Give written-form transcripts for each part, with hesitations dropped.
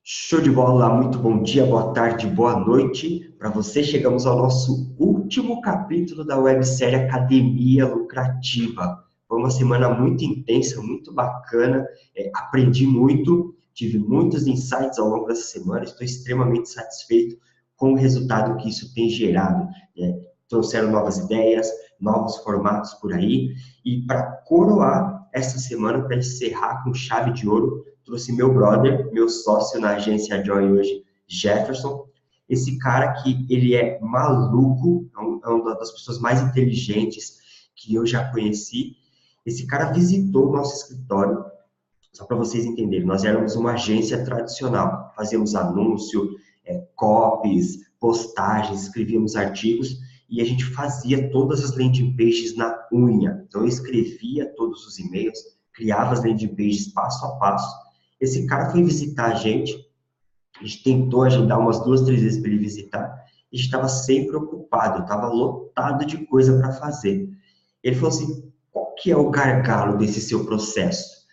Show de bola, muito bom dia, boa tarde, boa noite. Para você, chegamos ao nosso último capítulo da websérie Academia Lucrativa. Foi uma semana muito intensa, muito bacana, aprendi muito, tive muitos insights ao longo dessa semana, estou extremamente satisfeito com o resultado que isso tem gerado. Trouxeram novas ideias, novos formatos por aí, e para coroar essa semana, para encerrar com chave de ouro, trouxe meu brother, meu sócio na agência Joy hoje, Jefferson. Esse cara que ele é maluco, é uma das pessoas mais inteligentes que eu já conheci. Esse cara visitou o nosso escritório, só para vocês entenderem, nós éramos uma agência tradicional, fazíamos anúncio, copies, postagens, escrevíamos artigos e a gente fazia todas as landing pages na unha. Então eu escrevia todos os e-mails, criava as landing pages passo a passo. Esse cara foi visitar a gente tentou agendar umas 2, 3 vezes para ele visitar, a gente estava sempre ocupado, estava lotado de coisa para fazer. Ele falou assim, qual que é o gargalo desse seu processo?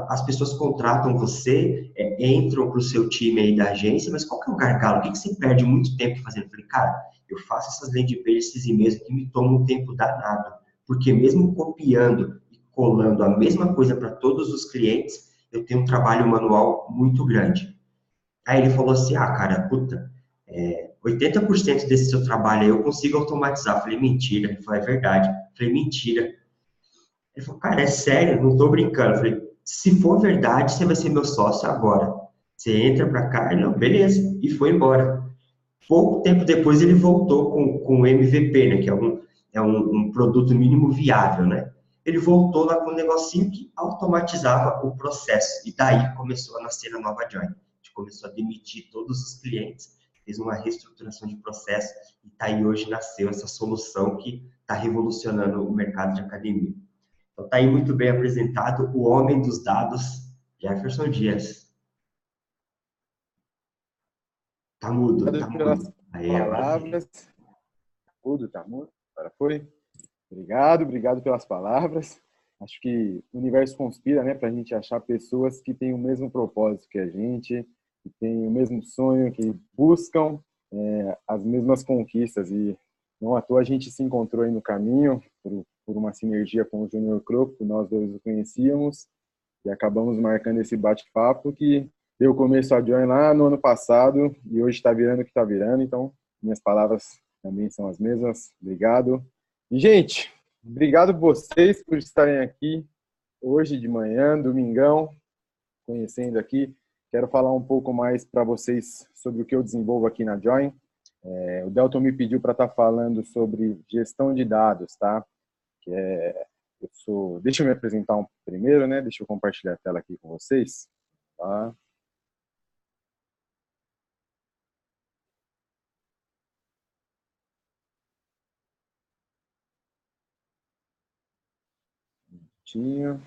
As pessoas contratam você, entram para o seu time aí da agência, mas qual que é o gargalo? O que você perde muito tempo fazendo? Eu falei, cara, eu faço essas landing pages, esses e-mails que me tomam um tempo danado, porque mesmo copiando e colando a mesma coisa para todos os clientes, eu tenho um trabalho manual muito grande. Aí ele falou assim, cara, puta, 80% desse seu trabalho aí eu consigo automatizar. Eu falei, mentira. Ele falou, é verdade. Eu falei, mentira. Ele falou, cara, é sério, não tô brincando. Eu falei, se for verdade, você vai ser meu sócio agora. Você entra pra cá, e não, beleza. E foi embora. Pouco tempo depois ele voltou com o MVP, né, que é um produto mínimo viável, né? Ele voltou lá com um negocinho que automatizava o processo. E daí começou a nascer a nova Join. A gente começou a demitir todos os clientes, fez uma reestruturação de processo e tá aí hoje nasceu essa solução que está revolucionando o mercado de academia. Então, está aí muito bem apresentado o homem dos dados, Jefferson Dias. Tá mudo, tá Obrigado pelas mudo. Aí, agora sim. palavras. Tudo tá mudo? Agora foi. Obrigado pelas palavras. Acho que o universo conspira, né, para a gente achar pessoas que têm o mesmo propósito que a gente, que têm o mesmo sonho, que buscam as mesmas conquistas. E não à toa a gente se encontrou aí no caminho por uma sinergia com o Júnior Croco, que nós dois o conhecíamos, e acabamos marcando esse bate-papo que deu começo a Join lá no ano passado e hoje está virando o que está virando. Então, minhas palavras também são as mesmas. Obrigado. E, gente, obrigado vocês por estarem aqui hoje de manhã, domingão, conhecendo aqui. Quero falar um pouco mais para vocês sobre o que eu desenvolvo aqui na Join. O Delton me pediu para estar falando sobre gestão de dados, tá? Que é, deixa eu me apresentar primeiro, né? Deixa eu compartilhar a tela aqui com vocês, tá? Tinha.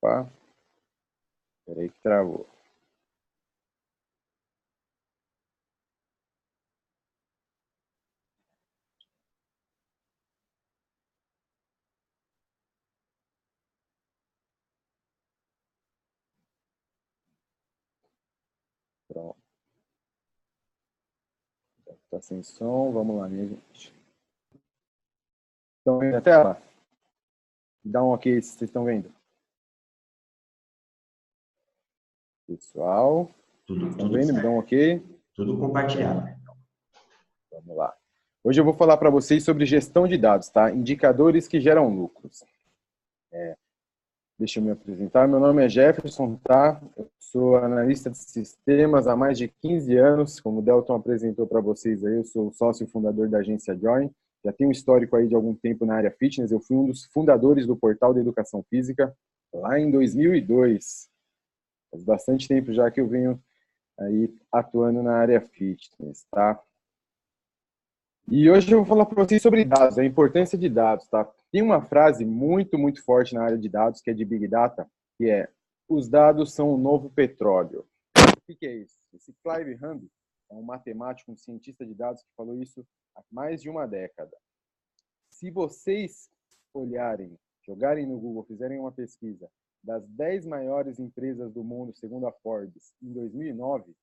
Opa, peraí que travou. Pronto. Tá sem som, vamos lá, minha gente. Estão vendo a tela? Dá um ok se vocês estão vendo. Pessoal, estão Tudo vendo? Me dão um certo. ok? Tudo compartilhado. Vamos lá. Hoje eu vou falar para vocês sobre gestão de dados, tá? Indicadores que geram lucros. Deixa eu me apresentar. Meu nome é Jefferson, tá? Eu sou analista de sistemas há mais de 15 anos. Como o Delton apresentou para vocês aí, eu sou sócio fundador da agência Join. Já tenho um histórico aí de algum tempo na área fitness. Eu fui um dos fundadores do Portal da Educação Física lá em 2002. Faz bastante tempo já que eu venho aí atuando na área fitness, tá? E hoje eu vou falar para vocês sobre dados, a importância de dados, tá? Tem uma frase muito forte na área de dados, que é de Big Data, que é: os dados são o novo petróleo. O que é isso? Esse Clive Hamby é um matemático, um cientista de dados que falou isso há mais de uma década. Se vocês olharem, jogarem no Google, fizerem uma pesquisa das 10 maiores empresas do mundo, segundo a Forbes, em 2009,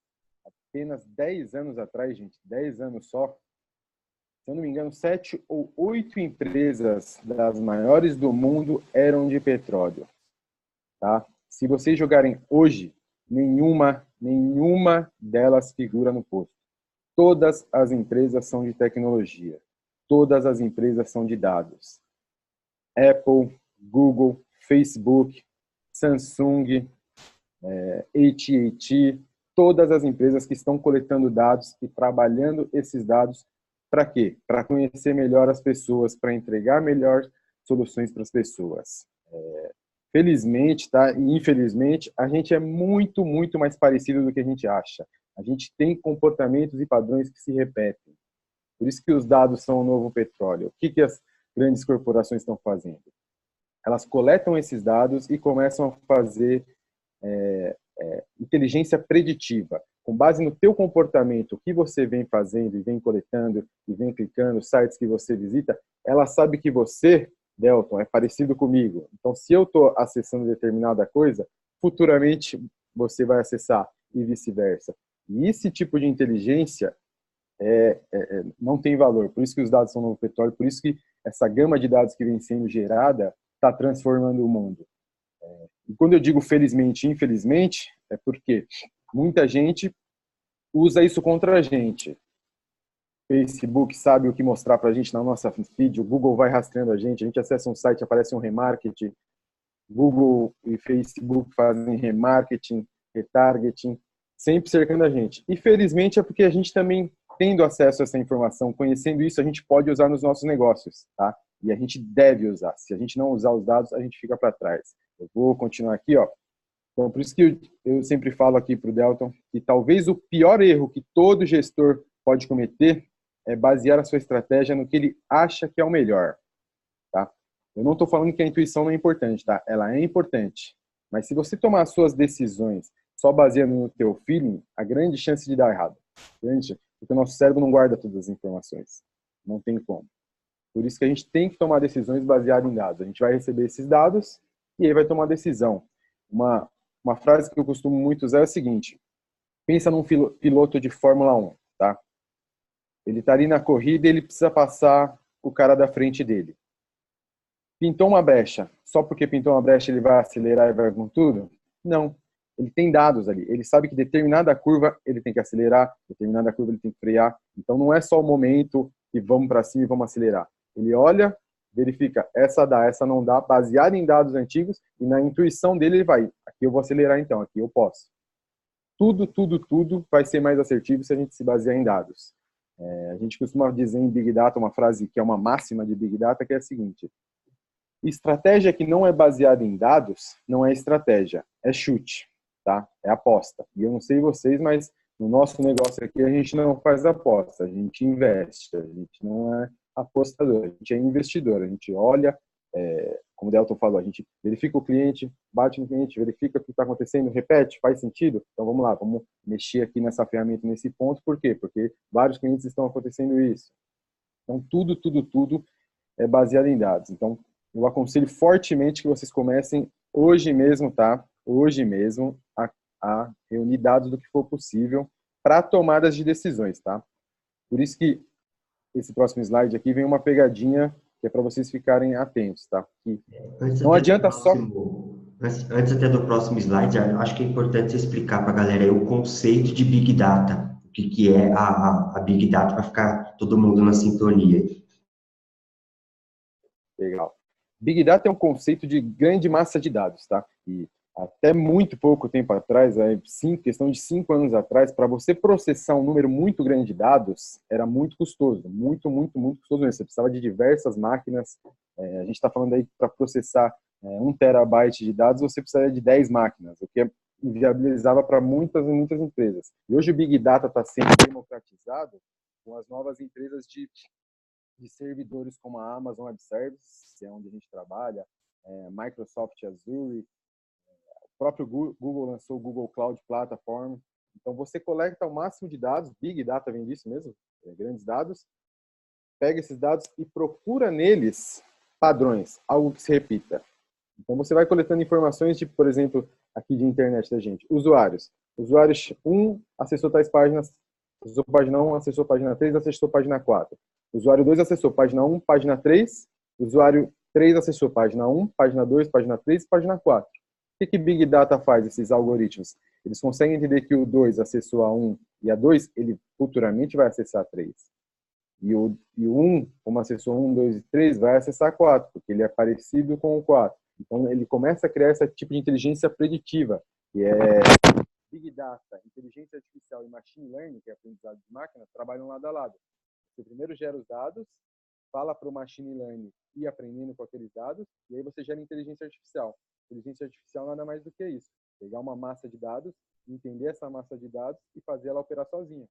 apenas 10 anos atrás, gente, 10 anos só, se eu não me engano, 7 ou 8 empresas das maiores do mundo eram de petróleo. Tá? Se vocês jogarem hoje, nenhuma delas figura no posto. Todas as empresas são de tecnologia. Todas as empresas são de dados. Apple, Google, Facebook, Samsung, AT&T, todas as empresas que estão coletando dados e trabalhando esses dados para quê? Para conhecer melhor as pessoas, para entregar melhor soluções para as pessoas. Felizmente, tá? E infelizmente, a gente é muito mais parecido do que a gente acha. A gente tem comportamentos e padrões que se repetem. Por isso que os dados são o novo petróleo. O que as grandes corporações estão fazendo? Elas coletam esses dados e começam a fazer inteligência preditiva. Com base no teu comportamento, o que você vem fazendo e vem coletando e vem clicando, sites que você visita, ela sabe que você, Delton, é parecido comigo. Então, se eu estou acessando determinada coisa, futuramente você vai acessar e vice-versa. E esse tipo de inteligência não tem valor. Por isso que os dados são novo petróleo, por isso que essa gama de dados que vem sendo gerada está transformando o mundo. E quando eu digo felizmente e infelizmente, é porque muita gente usa isso contra a gente. Facebook sabe o que mostrar para a gente na nossa feed, o Google vai rastreando a gente acessa um site, aparece um remarketing, Google e Facebook fazem remarketing, retargeting, sempre cercando a gente. E felizmente é porque a gente também, tendo acesso a essa informação, conhecendo isso, a gente pode usar nos nossos negócios, tá? E a gente deve usar. Se a gente não usar os dados, a gente fica para trás. Eu vou continuar aqui, ó. Então, por isso que eu sempre falo aqui para o Delton que talvez o pior erro que todo gestor pode cometer é basear a sua estratégia no que ele acha que é o melhor, tá? Eu não estou falando que a intuição não é importante, tá? Ela é importante. Mas se você tomar as suas decisões só baseando no teu feeling, a grande chance de dar errado. Grande, porque o nosso cérebro não guarda todas as informações. Não tem como. Por isso que a gente tem que tomar decisões baseadas em dados. A gente vai receber esses dados e aí vai tomar decisão. Uma frase que eu costumo muito usar é a seguinte: pensa num piloto de Fórmula 1, tá? Ele está ali na corrida e ele precisa passar o cara da frente dele. Pintou uma brecha. Só porque pintou uma brecha ele vai acelerar e vai com tudo? Não. Ele tem dados ali. Ele sabe que determinada curva ele tem que acelerar, determinada curva ele tem que frear. Então não é só o momento e vamos para cima e vamos acelerar. Ele olha, verifica, essa dá, essa não dá, baseado em dados antigos, e na intuição dele ele vai, aqui eu vou acelerar então, aqui eu posso. Tudo vai ser mais assertivo se a gente se basear em dados. A gente costuma dizer em Big Data uma frase que é uma máxima de Big Data, que é a seguinte: estratégia que não é baseada em dados não é estratégia, é chute, tá? É aposta. E eu não sei vocês, mas no nosso negócio aqui a gente não faz aposta, a gente investe, a gente não é apostador, a gente é investidor, a gente olha, como o Delton falou, a gente verifica o cliente, bate no cliente, verifica o que está acontecendo, repete, faz sentido? Então vamos lá, vamos mexer aqui nessa ferramenta, nesse ponto, por quê? Porque vários clientes estão acontecendo isso. Então tudo é baseado em dados. Então eu aconselho fortemente que vocês comecem hoje mesmo, tá? Hoje mesmo a reunir dados do que for possível para tomadas de decisões, tá? Por isso que esse próximo slide aqui vem uma pegadinha que é para vocês ficarem atentos, tá? Que não adianta só... Antes até do próximo slide, eu acho que é importante você explicar para a galera aí o conceito de Big Data, o que é a Big Data, para ficar todo mundo na sintonia. Legal. Big Data é um conceito de grande massa de dados, tá? E até muito pouco tempo atrás, questão de 5 anos atrás, para você processar um número muito grande de dados, era muito custoso, muito custoso mesmo. Você precisava de diversas máquinas. A gente está falando aí para processar 1 terabyte de dados, você precisaria de 10 máquinas, o que inviabilizava para muitas empresas. E hoje o Big Data está sendo democratizado com as novas empresas de servidores como a Amazon Web Services, que é onde a gente trabalha, Microsoft Azure, próprio Google lançou o Google Cloud Platform. Então, você coleta o máximo de dados, Big Data vem disso mesmo, grandes dados, pega esses dados e procura neles padrões, algo que se repita. Então, você vai coletando informações, tipo, por exemplo, aqui de internet da gente, usuários. Usuário 1 acessou tais páginas, acessou página 1, acessou página 3, acessou página 4. Usuário 2 acessou página 1, página 3, usuário 3 acessou página 1, página 2, página 3 e página 4. O que Big Data faz, esses algoritmos? Eles conseguem entender que o 2 acessou a 1 e a 2, ele futuramente vai acessar a 3. E o 1, como acessou 1, 2 e 3, vai acessar 4, porque ele é parecido com o 4. Então, ele começa a criar esse tipo de inteligência preditiva, que é Big Data, inteligência artificial e machine learning, que é aprendizado de máquina, trabalham lado a lado. Você primeiro gera os dados, fala para o machine learning ir aprendendo com aqueles dados, e aí você gera inteligência artificial. Inteligência artificial nada mais do que isso. Pegar uma massa de dados, entender essa massa de dados e fazer ela operar sozinha.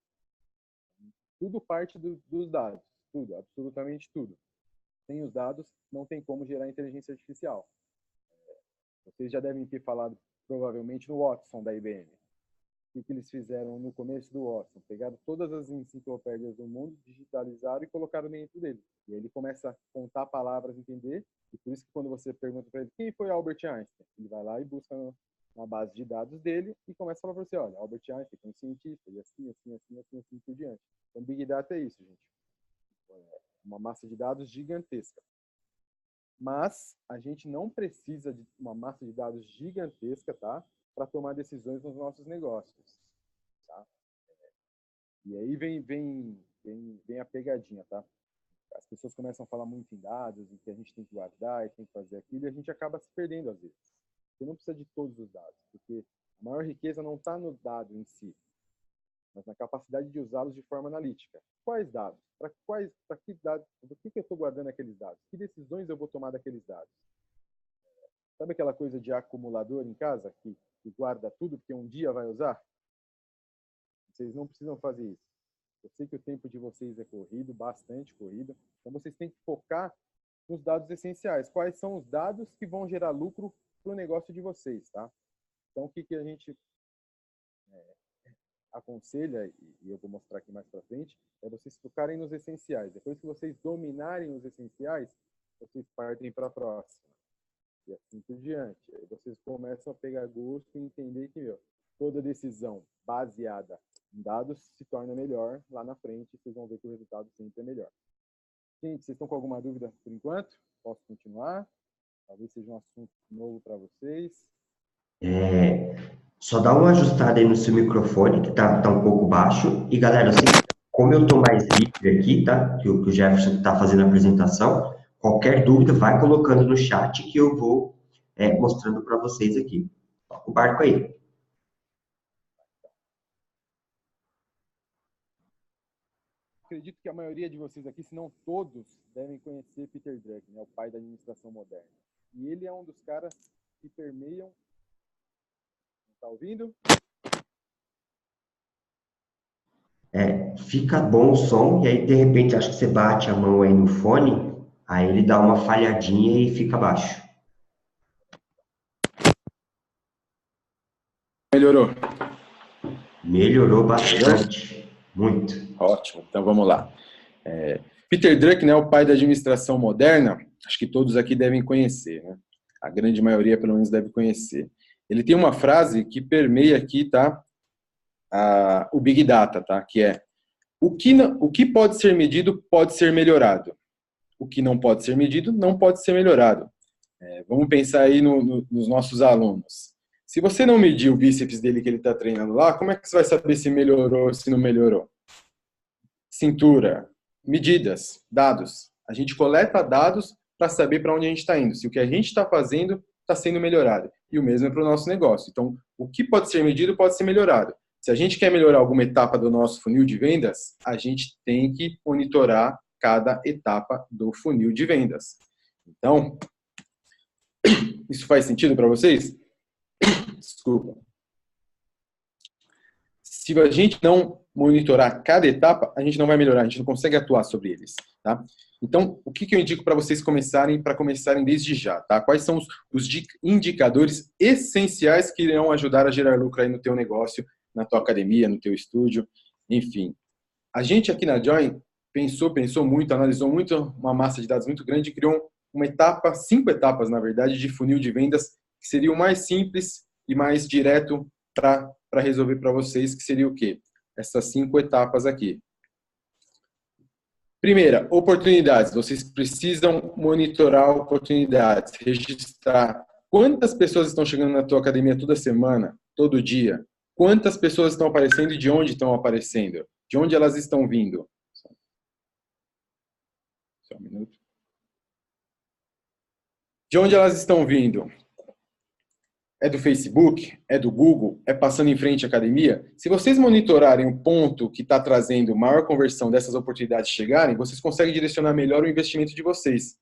Tudo parte dos dados. Tudo, absolutamente tudo. Sem os dados, não tem como gerar inteligência artificial. Vocês já devem ter falado, provavelmente, no Watson da IBM. O que eles fizeram no começo do Watson? Pegaram todas as enciclopédias do mundo, digitalizaram e colocaram dentro dele. E aí ele começa a contar palavras, entender, e por isso que quando você pergunta para ele quem foi Albert Einstein, ele vai lá e busca na base de dados dele e começa a falar para você, olha, Albert Einstein é um cientista, e assim por diante. Então, Big Data é isso, gente. Uma massa de dados gigantesca. Mas a gente não precisa de uma massa de dados gigantesca, tá? Para tomar decisões nos nossos negócios, tá? E aí vem a pegadinha, tá? As pessoas começam a falar muito em dados, e que a gente tem que guardar e tem que fazer aquilo, e a gente acaba se perdendo às vezes. Você não precisa de todos os dados, porque a maior riqueza não está no dado em si, mas na capacidade de usá-los de forma analítica. Quais dados? Para que dados? Por que eu estou guardando aqueles dados? Que decisões eu vou tomar daqueles dados? Sabe aquela coisa de acumulador em casa que guarda tudo porque um dia vai usar? Vocês não precisam fazer isso. Eu sei que o tempo de vocês é corrido, bastante corrido, então vocês têm que focar nos dados essenciais. Quais são os dados que vão gerar lucro para o negócio de vocês, tá? Então, o que a gente aconselha, e eu vou mostrar aqui mais para frente, é vocês focarem nos essenciais. Depois que vocês dominarem os essenciais, vocês partem para a próxima. E assim por diante. Aí vocês começam a pegar gosto e entender que toda decisão baseada em dados se torna melhor lá na frente. Vocês vão ver que o resultado sempre é melhor. Gente, vocês estão com alguma dúvida por enquanto? Posso continuar? Talvez seja um assunto novo para vocês. Só dá uma ajustada aí no seu microfone, que tá um pouco baixo. E, galera, assim, como eu tô mais livre aqui, tá? Que o Jefferson tá fazendo a apresentação, qualquer dúvida, vai colocando no chat que eu vou mostrando para vocês aqui. Toca o barco aí. Acredito que a maioria de vocês aqui, se não todos, devem conhecer Peter Drucker, né, o pai da administração moderna. E ele é um dos caras que permeiam... Tá ouvindo? Fica bom o som, e aí, de repente, acho que você bate a mão aí no fone, aí ele dá uma falhadinha e fica baixo. Melhorou. Melhorou bastante. Muito. Ótimo, então vamos lá. Peter Drucker, né, o pai da administração moderna, acho que todos aqui devem conhecer, né? A grande maioria, pelo menos, deve conhecer. Ele tem uma frase que permeia aqui, tá? O Big Data, tá? Que é: o que pode ser medido pode ser melhorado. O que não pode ser medido não pode ser melhorado. Vamos pensar aí nos nossos alunos. Se você não medir o bíceps dele que ele está treinando lá, como é que você vai saber se melhorou ou se não melhorou? Cintura, medidas, dados. A gente coleta dados para saber para onde a gente está indo, se o que a gente está fazendo está sendo melhorado. E o mesmo é para o nosso negócio. Então, o que pode ser medido pode ser melhorado. Se a gente quer melhorar alguma etapa do nosso funil de vendas, a gente tem que monitorar cada etapa do funil de vendas. Então, isso faz sentido para vocês? Desculpa. Se a gente não monitorar cada etapa, a gente não vai melhorar, a gente não consegue atuar sobre eles, tá? Então, o que eu indico para vocês começarem desde já, tá? Quais são os indicadores essenciais que irão ajudar a gerar lucro aí no teu negócio, na tua academia, no teu estúdio, enfim. A gente aqui na Join pensou muito, analisou muito, uma massa de dados muito grande e criou uma etapa, 5 etapas, na verdade, de funil de vendas, que seria o mais simples e mais direto para resolver para vocês, que seria o quê? Essas 5 etapas aqui. Primeira, oportunidades. Vocês precisam monitorar oportunidades, registrar quantas pessoas estão chegando na tua academia toda semana, todo dia. Quantas pessoas estão aparecendo e de onde estão aparecendo? De onde elas estão vindo? Só um minuto. De onde elas estão vindo? É do Facebook? É do Google? É passando em frente à academia? Se vocês monitorarem o ponto que está trazendo maior conversão dessas oportunidades chegarem, vocês conseguem direcionar melhor o investimento de vocês.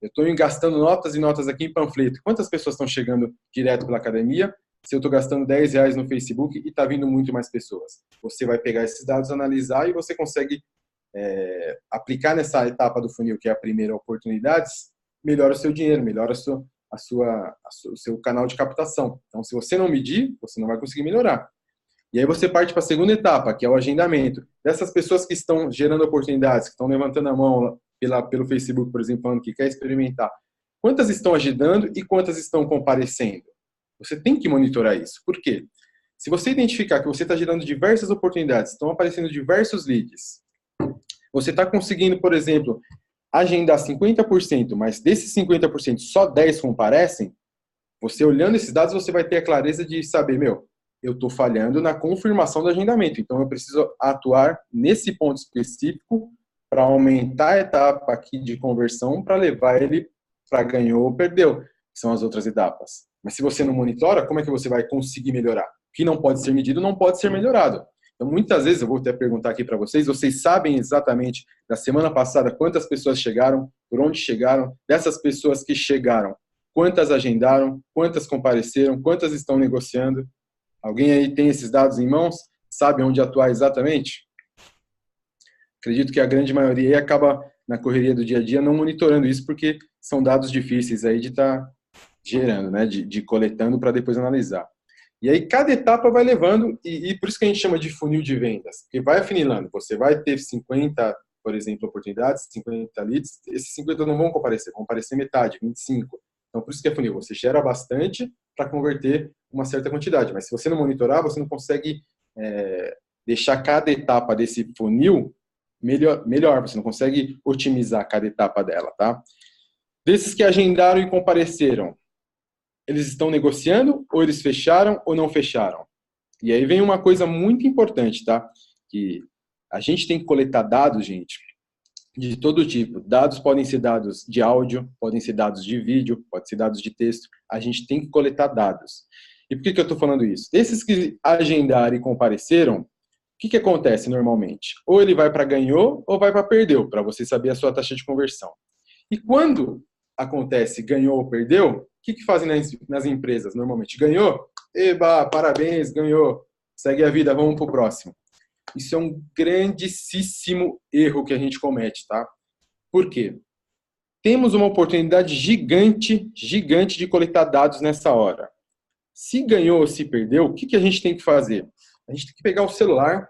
Eu estou gastando notas e notas aqui em panfleto. Quantas pessoas estão chegando direto pela academia? Se eu estou gastando R$10 no Facebook e está vindo muito mais pessoas. Você vai pegar esses dados, analisar e você consegue aplicar nessa etapa do funil, que é a primeira oportunidades, melhora o seu dinheiro, melhora o seu canal de captação. Então, se você não medir, você não vai conseguir melhorar. E aí você parte para a segunda etapa, que é o agendamento. Dessas pessoas que estão gerando oportunidades, que estão levantando a mão pelo Facebook, por exemplo, falando que quer experimentar, quantas estão agendando e quantas estão comparecendo? Você tem que monitorar isso. Por quê? Se você identificar que você está gerando diversas oportunidades, estão aparecendo diversos leads, você está conseguindo, por exemplo, agendar 50%, mas desses 50% só 10 comparecem, você olhando esses dados, você vai ter a clareza de saber, eu estou falhando na confirmação do agendamento, então eu preciso atuar nesse ponto específico para aumentar a etapa aqui de conversão para levar ele para ganhou ou perdeu, que são as outras etapas. Mas se você não monitora, como é que você vai conseguir melhorar? O que não pode ser medido não pode ser melhorado. Então, muitas vezes, eu vou até perguntar aqui para vocês sabem exatamente, da semana passada, quantas pessoas chegaram, por onde chegaram, dessas pessoas que chegaram, quantas agendaram, quantas compareceram, quantas estão negociando? Alguém aí tem esses dados em mãos? Sabe onde atuar exatamente? Acredito que a grande maioria aí acaba, na correria do dia a dia, não monitorando isso, porque são dados difíceis aí de estar gerando, né? De coletando para depois analisar. E aí cada etapa vai levando, e por isso que a gente chama de funil de vendas, porque vai afunilando. Você vai ter 50, por exemplo, oportunidades, 50 leads, esses 50 não vão comparecer metade, 25. Então por isso que é funil, você gera bastante para converter uma certa quantidade, mas se você não monitorar, você não consegue deixar cada etapa desse funil melhor, você não consegue otimizar cada etapa dela, tá? Desses que agendaram e compareceram, eles estão negociando, ou eles fecharam, ou não fecharam? E aí vem uma coisa muito importante, tá? Que a gente tem que coletar dados, gente, de todo tipo. Dados podem ser dados de áudio, podem ser dados de vídeo, podem ser dados de texto. A gente tem que coletar dados. E por que eu estou falando isso? Desses que agendaram e compareceram, o que acontece normalmente? Ou ele vai para ganhou, ou vai para perdeu, para você saber a sua taxa de conversão. E quando acontece ganhou ou perdeu, o que fazem nas empresas normalmente? Ganhou? Eba, parabéns, ganhou. Segue a vida, vamos para o próximo. Isso é um grandíssimo erro que a gente comete, tá? Por quê? Temos uma oportunidade gigante de coletar dados nessa hora. Se ganhou ou se perdeu, o que a gente tem que fazer? A gente tem que pegar o celular,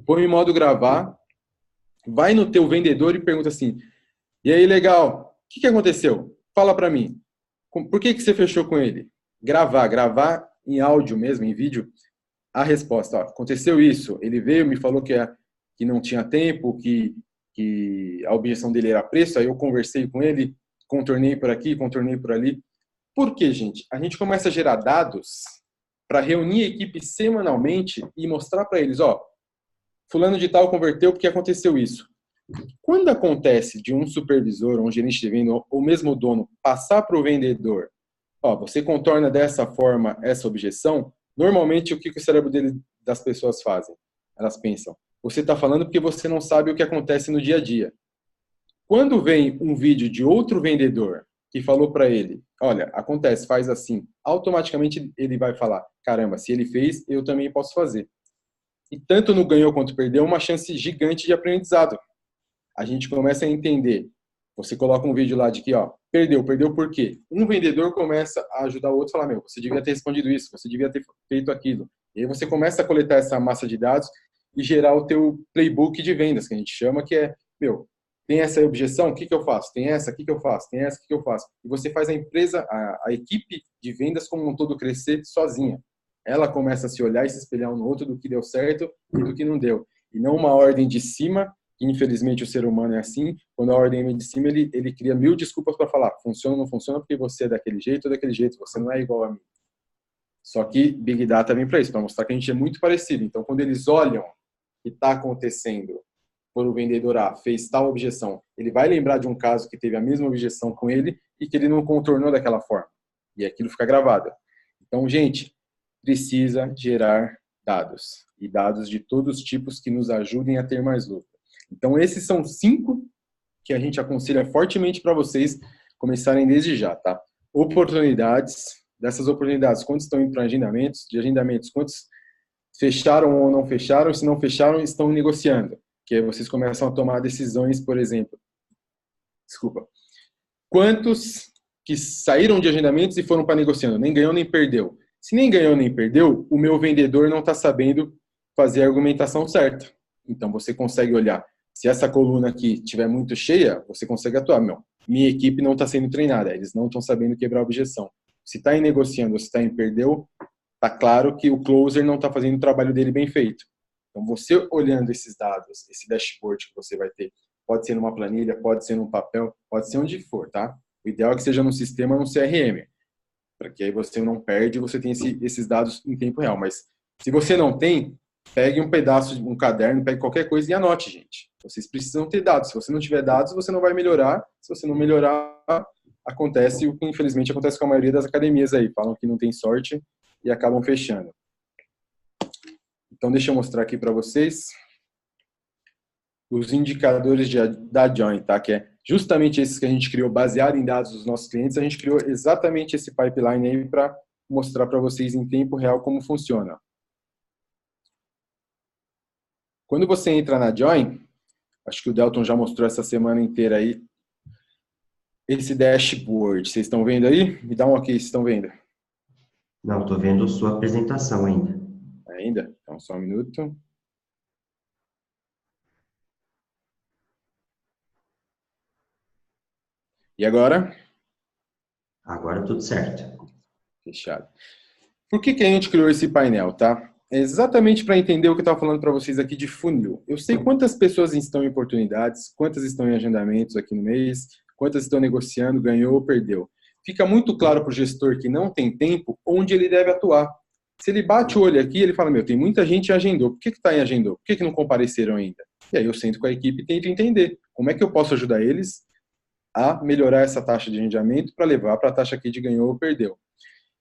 põe em modo gravar, vai no teu vendedor e pergunta assim, e aí, legal, o que aconteceu? Fala para mim. Por que você fechou com ele? Gravar em áudio mesmo, em vídeo, a resposta. Ó, aconteceu isso, ele veio, me falou que não tinha tempo, que a objeção dele era preço, aí eu conversei com ele, contornei por aqui, contornei por ali. Por quê, gente? A gente começa a gerar dados para reunir a equipe semanalmente e mostrar para eles, ó, fulano de tal converteu porque aconteceu isso. Quando acontece de um supervisor, um gerente de venda, ou mesmo o dono, passar para o vendedor, ó, você contorna dessa forma essa objeção, normalmente o que o cérebro das pessoas fazem? Elas pensam, você está falando porque você não sabe o que acontece no dia a dia. Quando vem um vídeo de outro vendedor que falou para ele, olha, acontece, faz assim, automaticamente ele vai falar, caramba, se ele fez, eu também posso fazer. E tanto no ganhou quanto perdeu, uma chance gigante de aprendizado. A gente começa a entender Você coloca um vídeo lá de que, ó, perdeu por quê? Um vendedor começa a ajudar o outro a falar, meu, você devia ter respondido isso, você devia ter feito aquilo. E aí você começa a coletar essa massa de dados e gerar o teu playbook de vendas, que a gente chama, que é, meu, tem essa objeção, o que que eu faço? Tem essa, o que que eu faço? Tem essa, o que que eu faço? E você faz a empresa, a equipe de vendas como um todo crescer sozinha. Ela começa a se olhar e se espelhar um no outro do que deu certo e do que não deu. E não uma ordem de cima. Infelizmente, o ser humano é assim. Quando a ordem vem de cima, ele cria 1000 desculpas para falar. Funciona ou não funciona porque você é daquele jeito ou daquele jeito. Você não é igual a mim. Só que Big Data vem para isso, para mostrar que a gente é muito parecido. Então, quando eles olham o que está acontecendo, quando o vendedor A fez tal objeção, ele vai lembrar de um caso que teve a mesma objeção com ele e que ele não contornou daquela forma. E aquilo fica gravado. Então, gente, precisa gerar dados. E dados de todos os tipos que nos ajudem a ter mais lucro. Então, esses são 5 que a gente aconselha fortemente para vocês começarem desde já, tá? Oportunidades. Dessas oportunidades, quantos estão indo para agendamentos? De agendamentos, quantos fecharam ou não fecharam? Se não fecharam, estão negociando. Que aí vocês começam a tomar decisões, por exemplo. Desculpa. Quantos que saíram de agendamentos e foram para negociando? Nem ganhou, nem perdeu. Se nem ganhou, nem perdeu, o meu vendedor não está sabendo fazer a argumentação certa. Então, você consegue olhar. Se essa coluna aqui estiver muito cheia, você consegue atuar. Minha equipe não está sendo treinada, eles não estão sabendo quebrar a objeção. Se está em negociando ou se está em perdeu, está claro que o closer não está fazendo o trabalho dele bem feito. Então, você olhando esses dados, esse dashboard que você vai ter, pode ser numa planilha, pode ser num papel, pode ser onde for, tá? O ideal é que seja num sistema, num CRM, para que aí você não perde, você tem esses dados em tempo real. Mas se você não tem, pegue um pedaço de um caderno, pegue qualquer coisa e anote, gente. Vocês precisam ter dados. Se você não tiver dados, você não vai melhorar. Se você não melhorar, acontece o que infelizmente acontece com a maioria das academias aí. Falam que não tem sorte e acabam fechando. Então, deixa eu mostrar aqui para vocês os indicadores da Join, tá? Que é justamente esses que a gente criou baseado em dados dos nossos clientes. A gente criou exatamente esse pipeline aí para mostrar para vocês em tempo real como funciona. Quando você entra na Join, acho que o Delton já mostrou essa semana inteira aí, esse dashboard. Vocês estão vendo aí? Me dá um ok, vocês estão vendo? Não, estou vendo sua apresentação ainda. Ainda? Então, só um minuto. E agora? Agora tudo certo. Fechado. Por que a gente criou esse painel, tá? É exatamente para entender o que eu estava falando para vocês aqui de funil. Eu sei quantas pessoas estão em oportunidades, quantas estão em agendamentos aqui no mês, quantas estão negociando, ganhou ou perdeu. Fica muito claro para o gestor que não tem tempo onde ele deve atuar. Se ele bate o olho aqui, ele fala, tem muita gente que agendou. Por que está em agendou? Por que não compareceram ainda? E aí eu sento com a equipe e tento entender como é que eu posso ajudar eles a melhorar essa taxa de agendamento para levar para a taxa aqui de ganhou ou perdeu.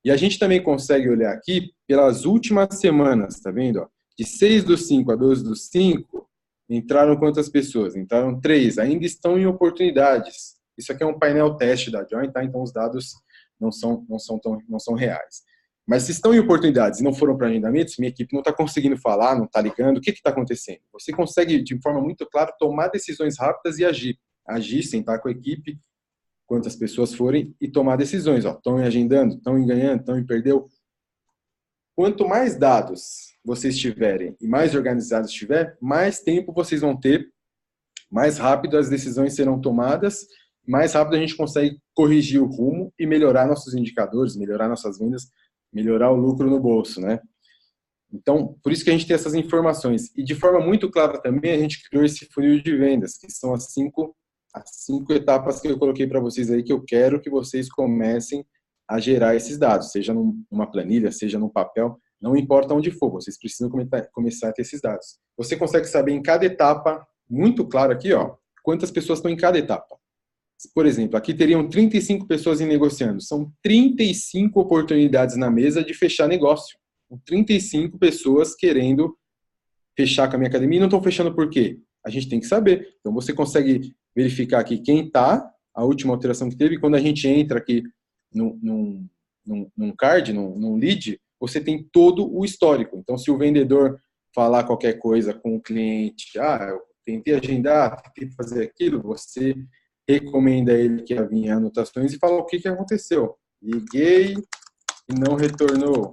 E a gente também consegue olhar aqui pelas últimas semanas, tá vendo? De 6/5 a 12/5, entraram quantas pessoas? Entraram 3, ainda estão em oportunidades. Isso aqui é um painel teste da Join, tá? Então os dados não são reais. Mas se estão em oportunidades e não foram para agendamentos, minha equipe não está conseguindo falar, não está ligando, o que está acontecendo? Você consegue, de forma muito clara, tomar decisões rápidas e agir. Agir, sentar com a equipe, quantas pessoas forem, e tomar decisões. Estão agendando, estão em ganhando, estão em perdeu. Quanto mais dados vocês tiverem e mais organizados estiver, mais tempo vocês vão ter, mais rápido as decisões serão tomadas, mais rápido a gente consegue corrigir o rumo e melhorar nossos indicadores, melhorar nossas vendas, melhorar o lucro no bolso, né? Então, por isso que a gente tem essas informações. E de forma muito clara também, a gente criou esse funil de vendas, que são as 5 etapas que eu coloquei para vocês aí, que eu quero que vocês comecem a gerar esses dados, seja numa planilha, seja num papel, não importa onde for, vocês precisam começar a ter esses dados. Você consegue saber em cada etapa, muito claro aqui, quantas pessoas estão em cada etapa. Por exemplo, aqui teriam 35 pessoas negociando, são 35 oportunidades na mesa de fechar negócio. 35 pessoas querendo fechar com a minha academia e não estão fechando por quê? A gente tem que saber. Então, você consegue verificar aqui quem está, a última alteração que teve, quando a gente entra aqui num card, num lead, você tem todo o histórico. Então, se o vendedor falar qualquer coisa com o cliente, eu tentei agendar, tentei fazer aquilo, você recomenda a ele que envie anotações e fala o que aconteceu. Liguei e não retornou.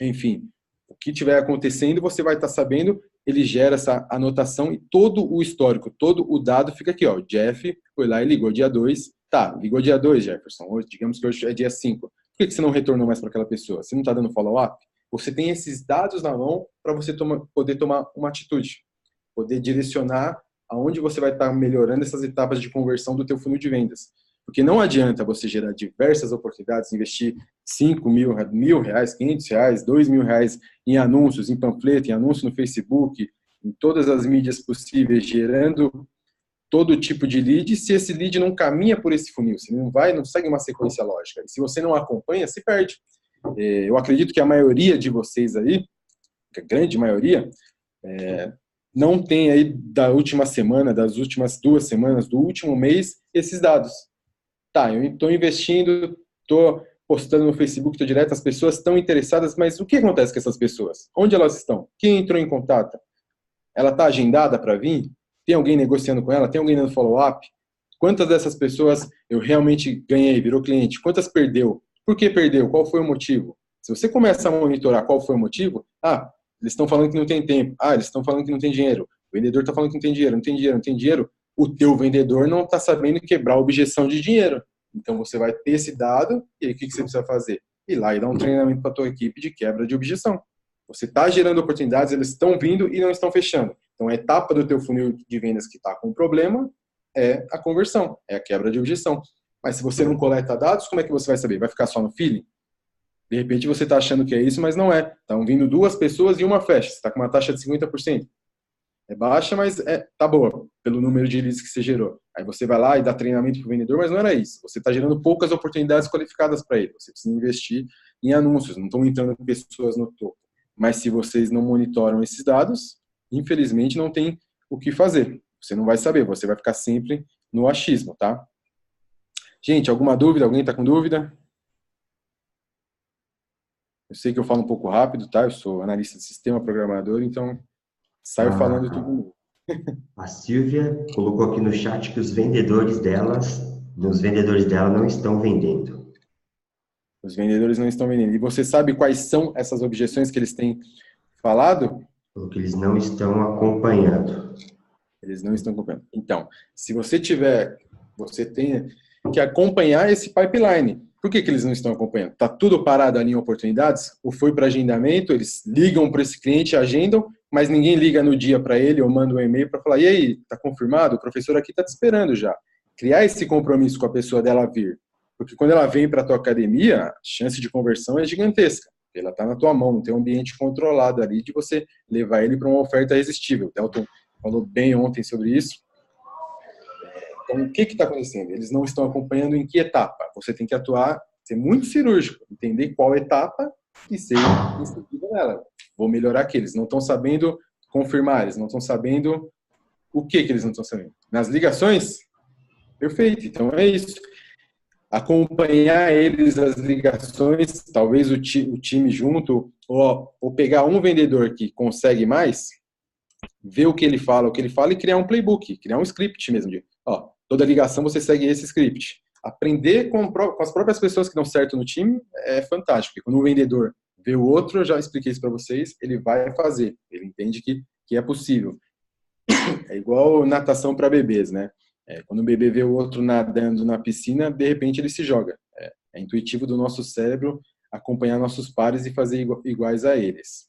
Enfim, o que estiver acontecendo, você vai estar sabendo, ele gera essa anotação e todo o histórico, todo o dado fica aqui, ó. O Jeff foi lá e ligou dia 2. Tá, ligou dia 2, Jefferson. Hoje, digamos que hoje é dia 5. Por que você não retornou mais para aquela pessoa? Você não está dando follow-up? Você tem esses dados na mão para você poder tomar uma atitude, poder direcionar aonde você vai estar melhorando essas etapas de conversão do teu funil de vendas. Porque não adianta você gerar diversas oportunidades, investir 5 mil, R$1.000, R$500, R$2.000 em anúncios, em panfleto, em anúncio no Facebook, em todas as mídias possíveis, gerando todo tipo de lead, se esse lead não caminha por esse funil, se não segue uma sequência lógica. E se você não acompanha, se perde. Eu acredito que a maioria de vocês aí, a grande maioria, não tem aí da última semana, das últimas 2 semanas, do último mês, esses dados. Tá, eu estou investindo, estou postando no Facebook, estou direto, as pessoas estão interessadas, mas o que acontece com essas pessoas? Onde elas estão? Quem entrou em contato? Ela está agendada para vir? Tem alguém negociando com ela? Tem alguém dando follow-up? Quantas dessas pessoas eu realmente ganhei, virou cliente? Quantas perdeu? Por que perdeu? Qual foi o motivo? Se você começa a monitorar qual foi o motivo, eles estão falando que não tem tempo, eles estão falando que não tem dinheiro, o vendedor está falando que não tem dinheiro, não tem dinheiro, não tem dinheiro, o teu vendedor não está sabendo quebrar a objeção de dinheiro. Então você vai ter esse dado, e aí o que você precisa fazer? Ir lá e dar um treinamento para a tua equipe de quebra de objeção. Você está gerando oportunidades, eles estão vindo e não estão fechando. Então a etapa do teu funil de vendas que está com problema é a conversão, é a quebra de objeção. Mas se você não coleta dados, como é que você vai saber? Vai ficar só no feeling? De repente você está achando que é isso, mas não é. Estão vindo 2 pessoas e uma fecha. Você está com uma taxa de 50%. É baixa, mas tá boa, pelo número de leads que você gerou. Aí você vai lá e dá treinamento para o vendedor, mas não era isso. Você está gerando poucas oportunidades qualificadas para ele. Você precisa investir em anúncios, não estão entrando pessoas no topo. Mas se vocês não monitoram esses dados, infelizmente não tem o que fazer. Você não vai saber, você vai ficar sempre no achismo, tá? Gente, alguma dúvida? Alguém está com dúvida? Eu sei que eu falo um pouco rápido, tá? Eu sou analista de sistema, programador, então saio falando tudo. A Silvia colocou aqui no chat que os vendedores dela não estão vendendo. Os vendedores não estão vendendo. E você sabe quais são essas objeções que eles têm falado? Porque eles não estão acompanhando. Eles não estão acompanhando. Então, se você tem que acompanhar esse pipeline. Por que eles não estão acompanhando? Está tudo parado ali em oportunidades? Ou foi para agendamento, eles ligam para esse cliente, agendam, mas ninguém liga no dia para ele ou manda um e-mail para falar, e aí, está confirmado? O professor aqui está te esperando já. Criar esse compromisso com a pessoa dela vir. Porque quando ela vem para a tua academia, a chance de conversão é gigantesca. Ela está na tua mão, não tem um ambiente controlado ali de você levar ele para uma oferta irresistível. O Delton falou bem ontem sobre isso. Então, o que está acontecendo? Eles não estão acompanhando em que etapa? Você tem que atuar, ser muito cirúrgico, entender qual etapa e ser inserido nela. Vou melhorar aqui. Eles não estão sabendo confirmar, eles não estão sabendo o que eles não estão sabendo. Nas ligações? Perfeito. Então, é isso. Acompanhar eles, as ligações, talvez o time junto, ou pegar um vendedor que consegue mais, ver o que ele fala e criar um playbook, criar um script mesmo. Toda ligação você segue esse script. Aprender com as próprias pessoas que dão certo no time é fantástico. Porque quando um vendedor vê o outro, eu já expliquei isso para vocês, ele vai fazer. Ele entende que é possível. É igual natação para bebês, né? Quando o bebê vê o outro nadando na piscina, de repente ele se joga. É intuitivo do nosso cérebro acompanhar nossos pares e fazer iguais a eles.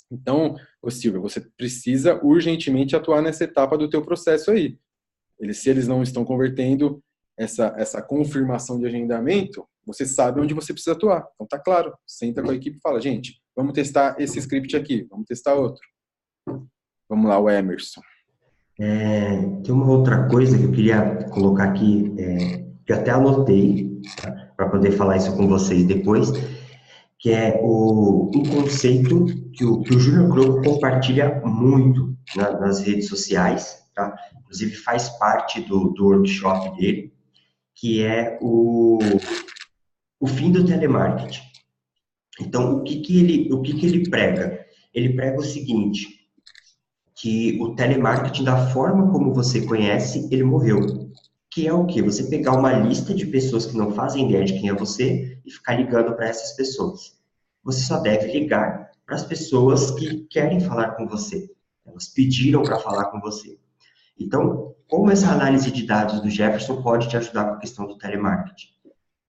Então, Silvia, você precisa urgentemente atuar nessa etapa do teu processo aí. Se eles não estão convertendo essa confirmação de agendamento, você sabe onde você precisa atuar. Então tá claro, senta com a equipe e fala, gente, vamos testar esse script aqui, vamos testar outro. Vamos lá, o Emerson. Tem uma outra coisa que eu queria colocar aqui, que eu até anotei, tá, para poder falar isso com vocês depois, que é um conceito que o Júnior Croco compartilha muito nas redes sociais, tá? Inclusive faz parte do workshop dele, que é o fim do telemarketing. Então, o que ele prega? Ele prega o seguinte, que o telemarketing, da forma como você conhece, ele morreu. que é o quê? Você pegar uma lista de pessoas que não fazem ideia de quem é você e ficar ligando para essas pessoas. Você só deve ligar para as pessoas que querem falar com você. Elas pediram para falar com você. Então, como essa análise de dados do Jefferson pode te ajudar com a questão do telemarketing?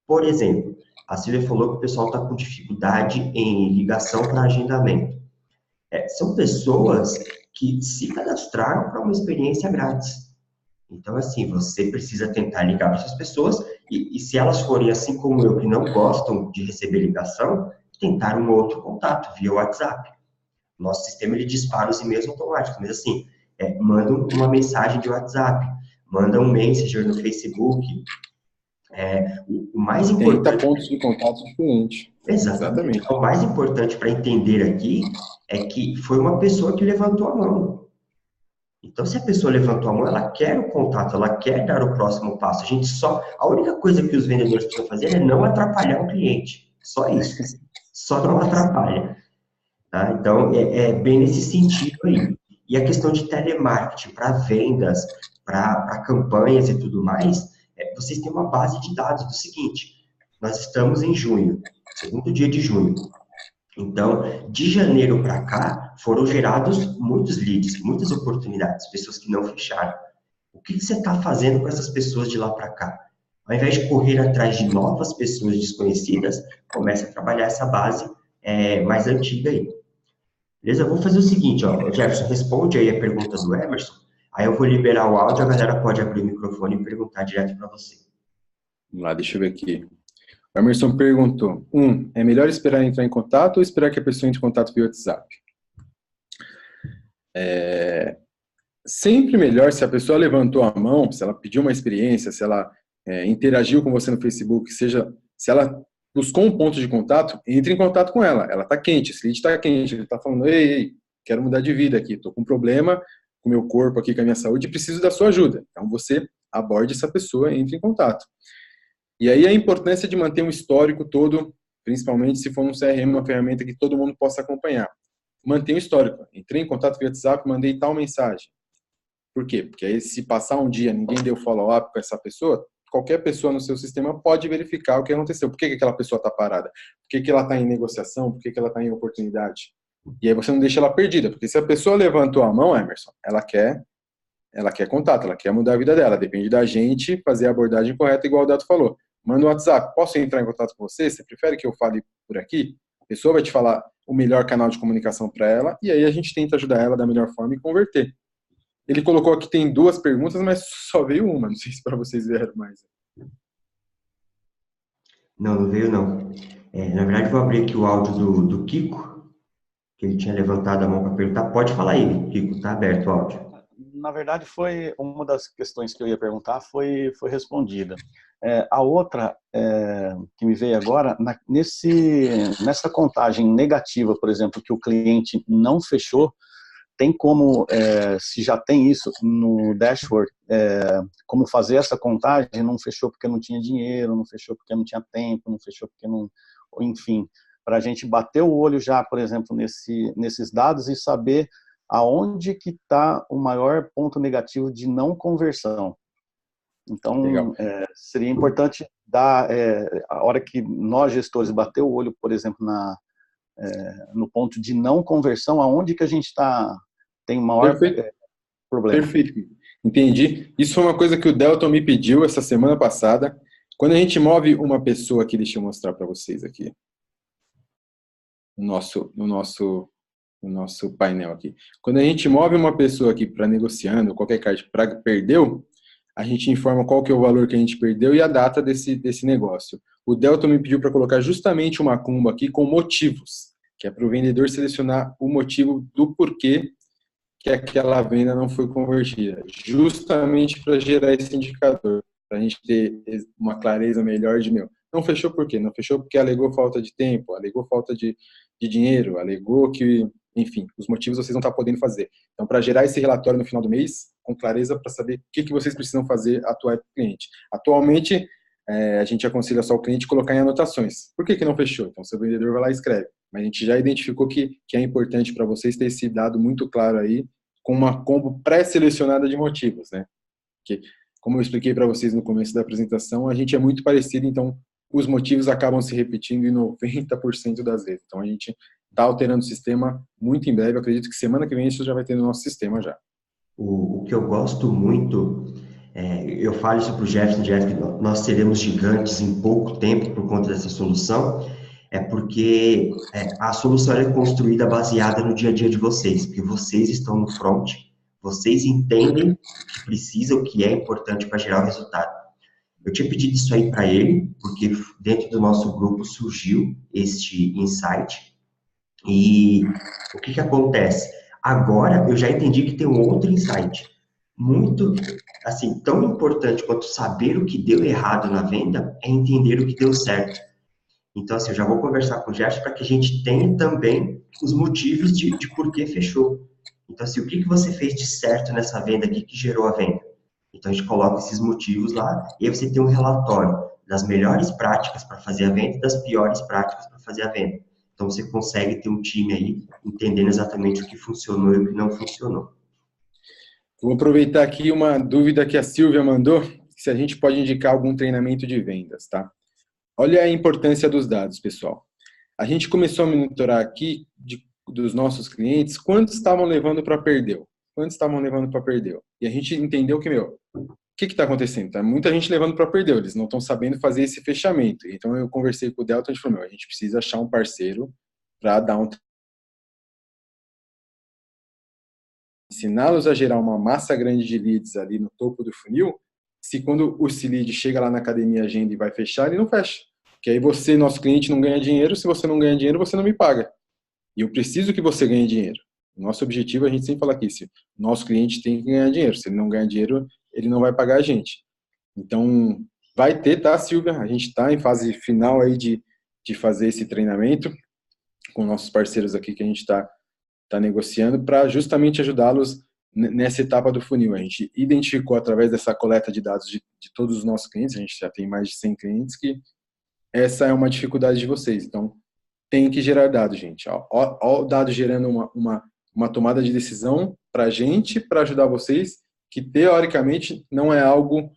Por exemplo, a Silvia falou que o pessoal está com dificuldade em ligação para agendamento. São pessoas que se cadastraram para uma experiência grátis. Então, assim, você precisa tentar ligar para essas pessoas e se elas forem assim como eu, que não gostam de receber ligação, tentar um outro contato via WhatsApp. Nosso sistema, ele dispara os e-mails automáticos, mas assim, manda uma mensagem de WhatsApp, manda um Messenger no Facebook. O mais 30 importante... pontos de contato diferentes. Exatamente. O mais importante para entender aqui é que foi uma pessoa que levantou a mão. Então, se a pessoa levantou a mão, ela quer o contato, ela quer dar o próximo passo. A única coisa que os vendedores precisam fazer é não atrapalhar o cliente. Só isso. Só não atrapalha. Tá? Então, é bem nesse sentido aí. E a questão de telemarketing para vendas, para campanhas e tudo mais, vocês têm uma base de dados do seguinte: nós estamos em junho, segundo dia de junho. Então, de janeiro para cá, foram gerados muitos leads, muitas oportunidades, pessoas que não fecharam. O que você está fazendo com essas pessoas de lá para cá? Ao invés de correr atrás de novas pessoas desconhecidas, comece a trabalhar essa base mais antiga aí. Beleza? Eu vou fazer o seguinte, ó, Jefferson, responde aí a pergunta do Emerson, aí eu vou liberar o áudio, a galera pode abrir o microfone e perguntar direto para você. Vamos lá, deixa eu ver aqui. O Emerson perguntou: é melhor esperar entrar em contato ou esperar que a pessoa entre em contato via WhatsApp? Sempre melhor, se a pessoa levantou a mão, se ela pediu uma experiência, se ela interagiu com você no Facebook, se ela buscou um ponto de contato, entre em contato com ela. Ela está quente, esse lead está quente, ele está falando: ei, quero mudar de vida aqui, estou com um problema com o meu corpo aqui, com a minha saúde, e preciso da sua ajuda. Então você aborde essa pessoa e entre em contato. E aí a importância de manter um histórico todo, principalmente se for um CRM, uma ferramenta que todo mundo possa acompanhar. Manter um histórico. Entrei em contato via WhatsApp, mandei tal mensagem. Por quê? Porque aí se passar um dia, ninguém deu follow-up com essa pessoa, qualquer pessoa no seu sistema pode verificar o que aconteceu. Por que aquela pessoa está parada? Por que ela está em negociação? Por que ela está em oportunidade? E aí você não deixa ela perdida. Porque se a pessoa levantou a mão, Emerson, ela quer contato, ela quer mudar a vida dela. Depende da gente fazer a abordagem correta, igual o Dato falou. Manda um WhatsApp. Posso entrar em contato com você? Você prefere que eu fale por aqui? A pessoa vai te falar o melhor canal de comunicação para ela e aí a gente tenta ajudar ela da melhor forma e converter. Ele colocou aqui, tem 2 perguntas, mas só veio uma. Não sei se para vocês vieram mais. Não veio não. Na verdade, vou abrir aqui o áudio do Kiko, que ele tinha levantado a mão para perguntar. Pode falar aí, Kiko, tá aberto o áudio. Na verdade, foi uma das questões que eu ia perguntar, foi respondida. A outra que me veio agora, nessa contagem negativa, por exemplo, que o cliente não fechou, tem como, se já tem isso no dashboard, como fazer essa contagem? Não fechou porque não tinha dinheiro, não fechou porque não tinha tempo, não fechou porque não... Enfim, para a gente bater o olho já, por exemplo, nesses dados e saber aonde que está o maior ponto negativo de não conversão. Então, seria importante dar, a hora que nós gestores bater o olho, por exemplo, no ponto de não conversão, aonde que a gente tem o maior problema. Perfeito. Entendi. Isso foi uma coisa que o Delton me pediu essa semana passada. Quando a gente move uma pessoa aqui, deixa eu mostrar para vocês aqui. No nosso painel aqui. Quando a gente move uma pessoa aqui para negociando, qualquer card para perdeu, a gente informa qual que é o valor que a gente perdeu e a data desse negócio. O Delton me pediu para colocar justamente uma macumba aqui com motivos, que é para o vendedor selecionar o motivo do porquê que aquela venda não foi convertida, justamente para gerar esse indicador, para a gente ter uma clareza melhor de não fechou por quê? Não fechou porque alegou falta de tempo, alegou falta de dinheiro, alegou que, enfim, os motivos vocês não estão podendo fazer. Então, para gerar esse relatório no final do mês, com clareza, para saber o que vocês precisam fazer atuar para o cliente. Atualmente, a gente aconselha só o cliente colocar em anotações. Por que não fechou? Então, seu vendedor vai lá e escreve. Mas a gente já identificou que é importante para vocês ter esse dado muito claro aí, com uma combo pré-selecionada de motivos, né? Que como eu expliquei para vocês no começo da apresentação, a gente é muito parecido, então os motivos acabam se repetindo em 90% das vezes. Então a gente está alterando o sistema muito em breve, eu acredito que semana que vem isso já vai ter no nosso sistema já. O que eu gosto muito, eu falo isso para o Jefferson, que nós seremos gigantes em pouco tempo por conta dessa solução, é porque a solução é construída baseada no dia a dia de vocês, porque vocês estão no front, vocês entendem o que precisa, o que é importante para gerar o resultado. Eu tinha pedido isso aí para ele, porque dentro do nosso grupo surgiu este insight, e o que acontece? Agora eu já entendi que tem um outro insight, muito, assim, tão importante quanto saber o que deu errado na venda, é entender o que deu certo. Então, assim, eu já vou conversar com o Gerson para que a gente tenha também os motivos de por que fechou. Então, assim, o que você fez de certo nessa venda aqui que gerou a venda? Então, a gente coloca esses motivos lá e aí você tem um relatório das melhores práticas para fazer a venda e das piores práticas para fazer a venda. Então, você consegue ter um time aí entendendo exatamente o que funcionou e o que não funcionou. Vou aproveitar aqui uma dúvida que a Silvia mandou, se a gente pode indicar algum treinamento de vendas, tá? Olha a importância dos dados, pessoal. A gente começou a monitorar aqui dos nossos clientes quantos estavam levando para perdeu. Quantos estavam levando para perdeu. E a gente entendeu que, o que está acontecendo? Tá muita gente levando para perdeu, eles não estão sabendo fazer esse fechamento. Então eu conversei com o Delta e a gente falou, a gente precisa achar um parceiro para dar um ensiná-los a gerar uma massa grande de leads ali no topo do funil, se quando o lead chega lá na academia agenda e vai fechar, ele não fecha. Porque aí você, nosso cliente, não ganha dinheiro, se você não ganha dinheiro, você não me paga. E eu preciso que você ganhe dinheiro. O nosso objetivo, a gente sempre fala aqui, se o nosso cliente tem que ganhar dinheiro, se ele não ganhar dinheiro, ele não vai pagar a gente. Então, vai ter, tá, Silvia? A gente está em fase final aí de fazer esse treinamento com nossos parceiros aqui que a gente está negociando para justamente ajudá-los nessa etapa do funil. A gente identificou através dessa coleta de dados de todos os nossos clientes, a gente já tem mais de 100 clientes, que essa é uma dificuldade de vocês. Então, tem que gerar dados, gente. Ó, o dado gerando uma tomada de decisão para a gente, para ajudar vocês, que teoricamente não é algo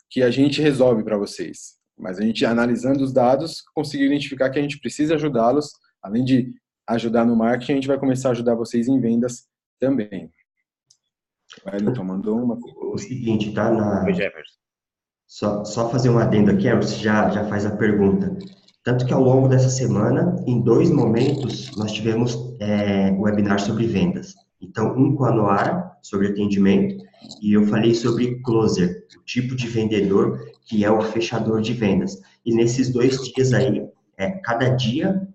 que a gente resolve para vocês. Mas a gente, analisando os dados, conseguiu identificar que a gente precisa ajudá-los, além de ajudar no marketing, a gente vai começar a ajudar vocês em vendas também. O Wellington mandou uma. O seguinte, tá? Oi, Jefferson. Só fazer um adendo aqui, você já faz a pergunta. Tanto que ao longo dessa semana, em 2 momentos, nós tivemos webinar sobre vendas. Então, um com a Noara, sobre atendimento, e eu falei sobre closer, o tipo de vendedor que é o fechador de vendas. E nesses 2 dias aí, cada dia,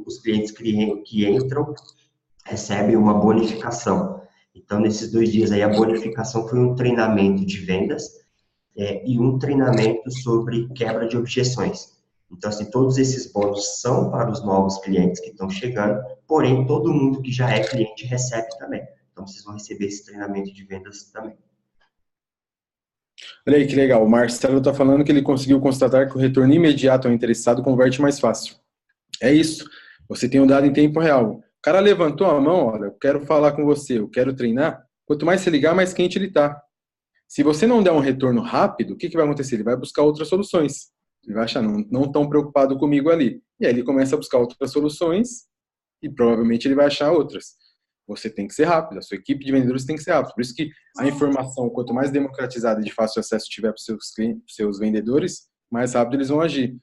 os clientes que entram recebem uma bonificação. Então, nesses 2 dias aí, a bonificação foi um treinamento de vendas e um treinamento sobre quebra de objeções. Então, assim, todos esses bônus são para os novos clientes que estão chegando, porém, todo mundo que já é cliente recebe também. Então, vocês vão receber esse treinamento de vendas também. Olha aí que legal, o Marcelo está falando que ele conseguiu constatar que o retorno imediato ao interessado converte mais fácil. É isso, você tem um dado em tempo real. O cara levantou a mão, olha, eu quero falar com você, eu quero treinar, quanto mais você ligar, mais quente ele está. Se você não der um retorno rápido, o que vai acontecer? Ele vai buscar outras soluções. Ele vai achar, não tão preocupado comigo ali. E aí ele começa a buscar outras soluções e provavelmente ele vai achar outras. Você tem que ser rápido, a sua equipe de vendedores tem que ser rápida. Por isso que a informação, quanto mais democratizada e de fácil acesso tiver para os seus vendedores, mais rápido eles vão agir.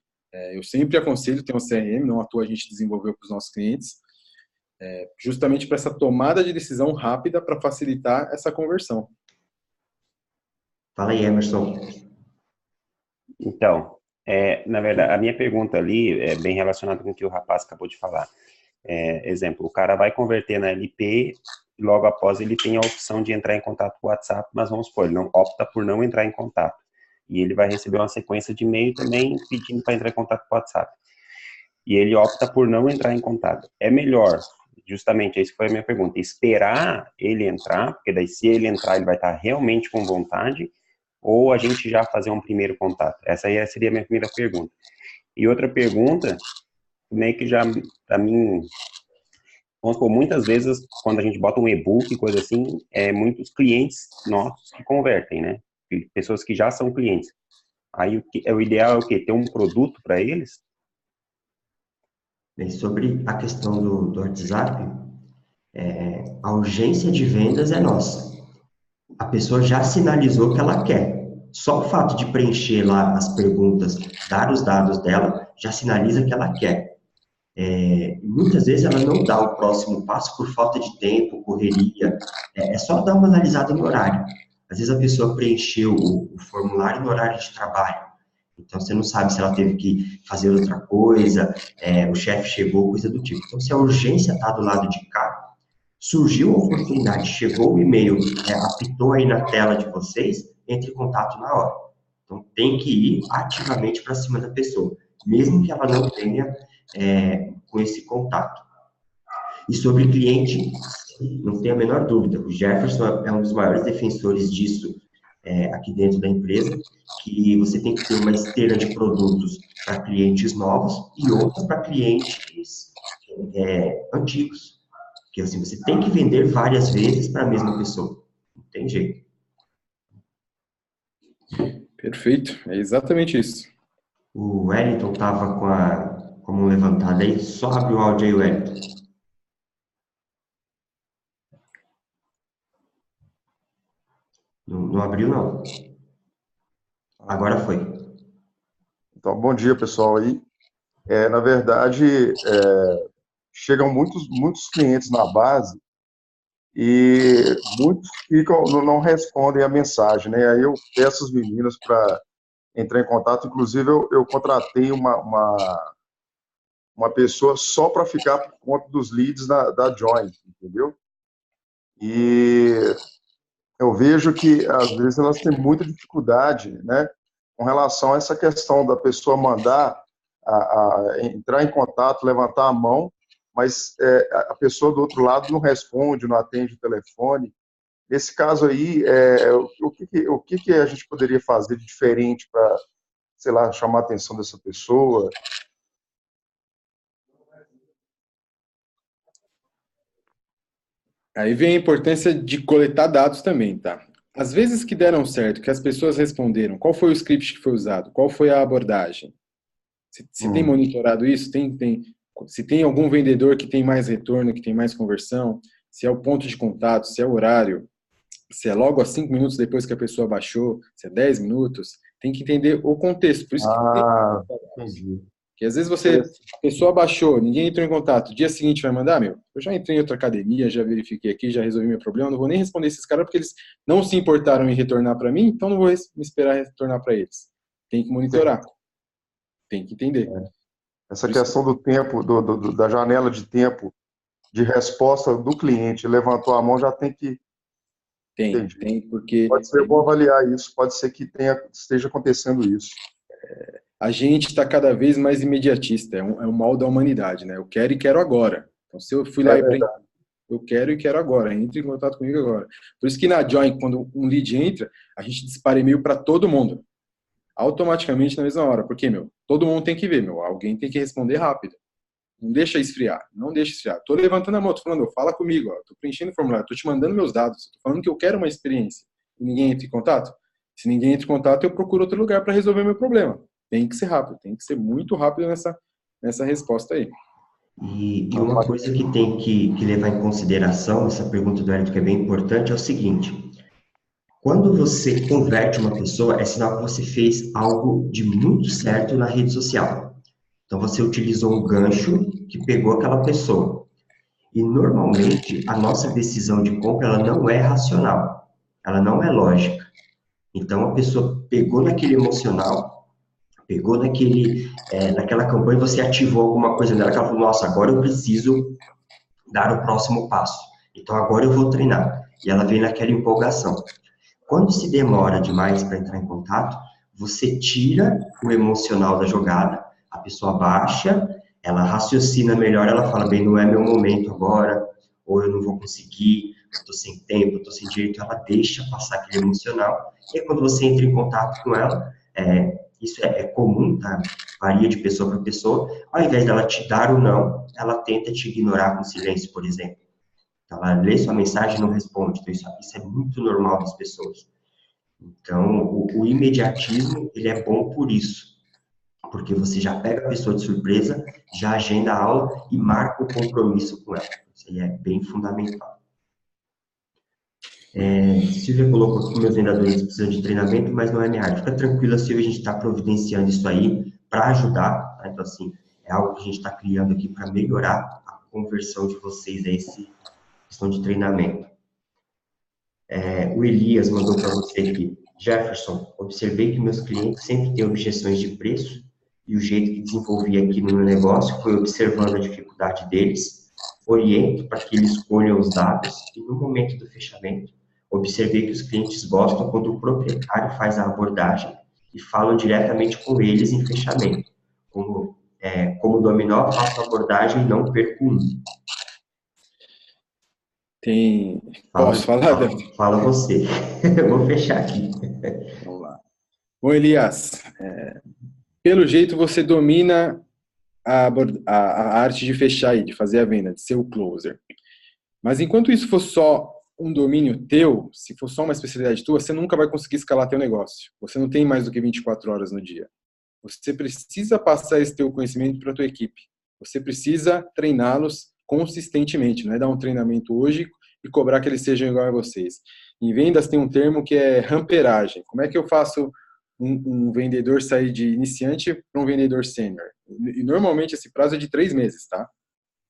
Eu sempre aconselho ter um CRM, não à toa a gente desenvolveu para os nossos clientes, justamente para essa tomada de decisão rápida para facilitar essa conversão. Fala aí, Emerson. Então, na verdade, a minha pergunta ali é bem relacionada com o que o rapaz acabou de falar. Exemplo, o cara vai converter na LP e logo após ele tem a opção de entrar em contato com o WhatsApp, mas vamos supor, ele não opta por não entrar em contato. E ele vai receber uma sequência de e-mail também pedindo para entrar em contato com o WhatsApp. E ele opta por não entrar em contato. É melhor, justamente, essa foi a minha pergunta, esperar ele entrar, porque daí se ele entrar ele vai estar realmente com vontade, ou a gente já fazer um primeiro contato? Essa aí seria a minha primeira pergunta. E outra pergunta, meio que já, para mim, vamos supor, muitas vezes, quando a gente bota um e-book, coisa assim, muitos clientes nossos que convertem, né? pessoas que já são clientes. Aí o ideal é o quê? Ter um produto para eles? Bem, sobre a questão do WhatsApp, a urgência de vendas é nossa. A pessoa já sinalizou que ela quer. Só o fato de preencher lá as perguntas, dar os dados dela, já sinaliza que ela quer. Muitas vezes ela não dá o próximo passo por falta de tempo, correria. É só dar uma analisada no horário. Às vezes a pessoa preencheu o formulário no horário de trabalho. Então você não sabe se ela teve que fazer outra coisa, o chefe chegou, coisa do tipo. Então se a urgência está do lado de cá, surgiu a oportunidade, chegou o e-mail, apitou aí na tela de vocês, entre em contato na hora. Então tem que ir ativamente para cima da pessoa, mesmo que ela não tenha com esse contato. E sobre cliente, não tenho a menor dúvida, o Jefferson é um dos maiores defensores disso aqui dentro da empresa, que você tem que ter uma esteira de produtos para clientes novos e outra para clientes antigos. Porque assim, você tem que vender várias vezes para a mesma pessoa. Não tem jeito. Perfeito, é exatamente isso. O Wellington estava com a mão levantada aí, só abre o áudio aí, Wellington. Não abriu, não. Agora foi. Então, bom dia, pessoal aí. Na verdade, chegam muitos clientes na base e muitos não respondem a mensagem, né? Aí eu peço os meninos para entrar em contato. Inclusive, eu contratei uma pessoa só para ficar por conta dos leads da Join, entendeu? E eu vejo que, às vezes, elas têm muita dificuldade, né, com relação a essa questão da pessoa mandar, entrar em contato, levantar a mão, mas a pessoa do outro lado não responde, não atende o telefone. Nesse caso aí, o que a gente poderia fazer de diferente para, sei lá, chamar a atenção dessa pessoa? Aí vem a importância de coletar dados também, tá? Às vezes que deram certo, que as pessoas responderam, qual foi o script que foi usado, qual foi a abordagem? Se tem monitorado isso, se tem algum vendedor que tem mais retorno, que tem mais conversão, se é o ponto de contato, se é o horário, se é logo a 5 minutos depois que a pessoa baixou, se é 10 minutos, tem que entender o contexto. Por isso que Entendi. porque às vezes a pessoa baixou, ninguém entrou em contato, dia seguinte vai mandar, eu já entrei em outra academia, já verifiquei aqui, já resolvi meu problema, não vou nem responder esses caras porque eles não se importaram em retornar para mim, então não vou me esperar retornar para eles. Tem que monitorar, tem que entender. Essa questão do tempo, da janela de tempo de resposta do cliente, levantou a mão, já tem que... Tem, porque... Pode ser, eu vou avaliar isso, pode ser que esteja acontecendo isso. A gente está cada vez mais imediatista, é um mal da humanidade, né? Eu quero e quero agora. Então, se eu fui lá eu quero e quero agora, entre em contato comigo agora. Por isso que na Join, quando um lead entra, a gente dispara e-mail para todo mundo, automaticamente na mesma hora, porque, todo mundo tem que ver, alguém tem que responder rápido. Não deixa esfriar, não deixa esfriar. Tô levantando a mão, tô falando, fala comigo, tô preenchendo o formulário, tô te mandando meus dados, tô falando que eu quero uma experiência. E ninguém entra em contato? Se ninguém entra em contato, eu procuro outro lugar para resolver meu problema. Tem que ser rápido, tem que ser muito rápido nessa resposta aí. E uma coisa que tem que levar em consideração, essa pergunta do Hélio que é bem importante, é o seguinte: quando você converte uma pessoa, é sinal que você fez algo de muito certo na rede social. Então, você utilizou um gancho que pegou aquela pessoa. E, normalmente, a nossa decisão de compra, ela não é racional, ela não é lógica. Então, a pessoa pegou naquele emocional, pegou naquela campanha, você ativou alguma coisa nela, que ela falou, nossa, agora eu preciso dar o próximo passo. Então, agora eu vou treinar. E ela vem naquela empolgação. Quando se demora demais para entrar em contato, você tira o emocional da jogada, a pessoa baixa, ela raciocina melhor, ela fala, bem, não é meu momento agora, ou eu não vou conseguir, eu estou sem tempo, eu estou sem direito, ela deixa passar aquele emocional, e aí, quando você entra em contato com ela, isso é comum, tá? Varia de pessoa para pessoa, ao invés dela te dar o não, ela tenta te ignorar com silêncio, por exemplo. Então, ela lê sua mensagem e não responde, então isso é muito normal das pessoas. Então, o imediatismo, ele é bom por isso, porque você já pega a pessoa de surpresa, já agenda a aula e marca o compromisso com ela. Isso aí é bem fundamental. Silvia colocou que meus vendedores precisam de treinamento, mas não é minha área. Fica tranquila, Silvia, a gente está providenciando isso aí para ajudar. Tá? Então, assim, é algo que a gente está criando aqui para melhorar a conversão de vocês a essa questão de treinamento. O Elias mandou para você aqui. Jefferson, observei que meus clientes sempre têm objeções de preço e o jeito que desenvolvi aqui no meu negócio foi observando a dificuldade deles, oriento para que eles escolham os dados e no momento do fechamento, observei que os clientes gostam quando o proprietário faz a abordagem e falam diretamente com eles em fechamento. Como dominó, faço a abordagem e não perco um. Posso falar? Fala você. Eu vou fechar aqui. Vamos lá. Bom, Elias, pelo jeito você domina a arte de fechar aí, de fazer a venda, de ser o closer. Mas enquanto isso for só um domínio teu, se for só uma especialidade tua, você nunca vai conseguir escalar teu negócio. Você não tem mais do que 24 horas no dia. Você precisa passar esse teu conhecimento para a tua equipe. Você precisa treiná-los consistentemente, não é dar um treinamento hoje e cobrar que eles sejam igual a vocês. Em vendas tem um termo que é ramperagem. Como é que eu faço um vendedor sair de iniciante para um vendedor sênior? E normalmente esse prazo é de 3 meses, tá?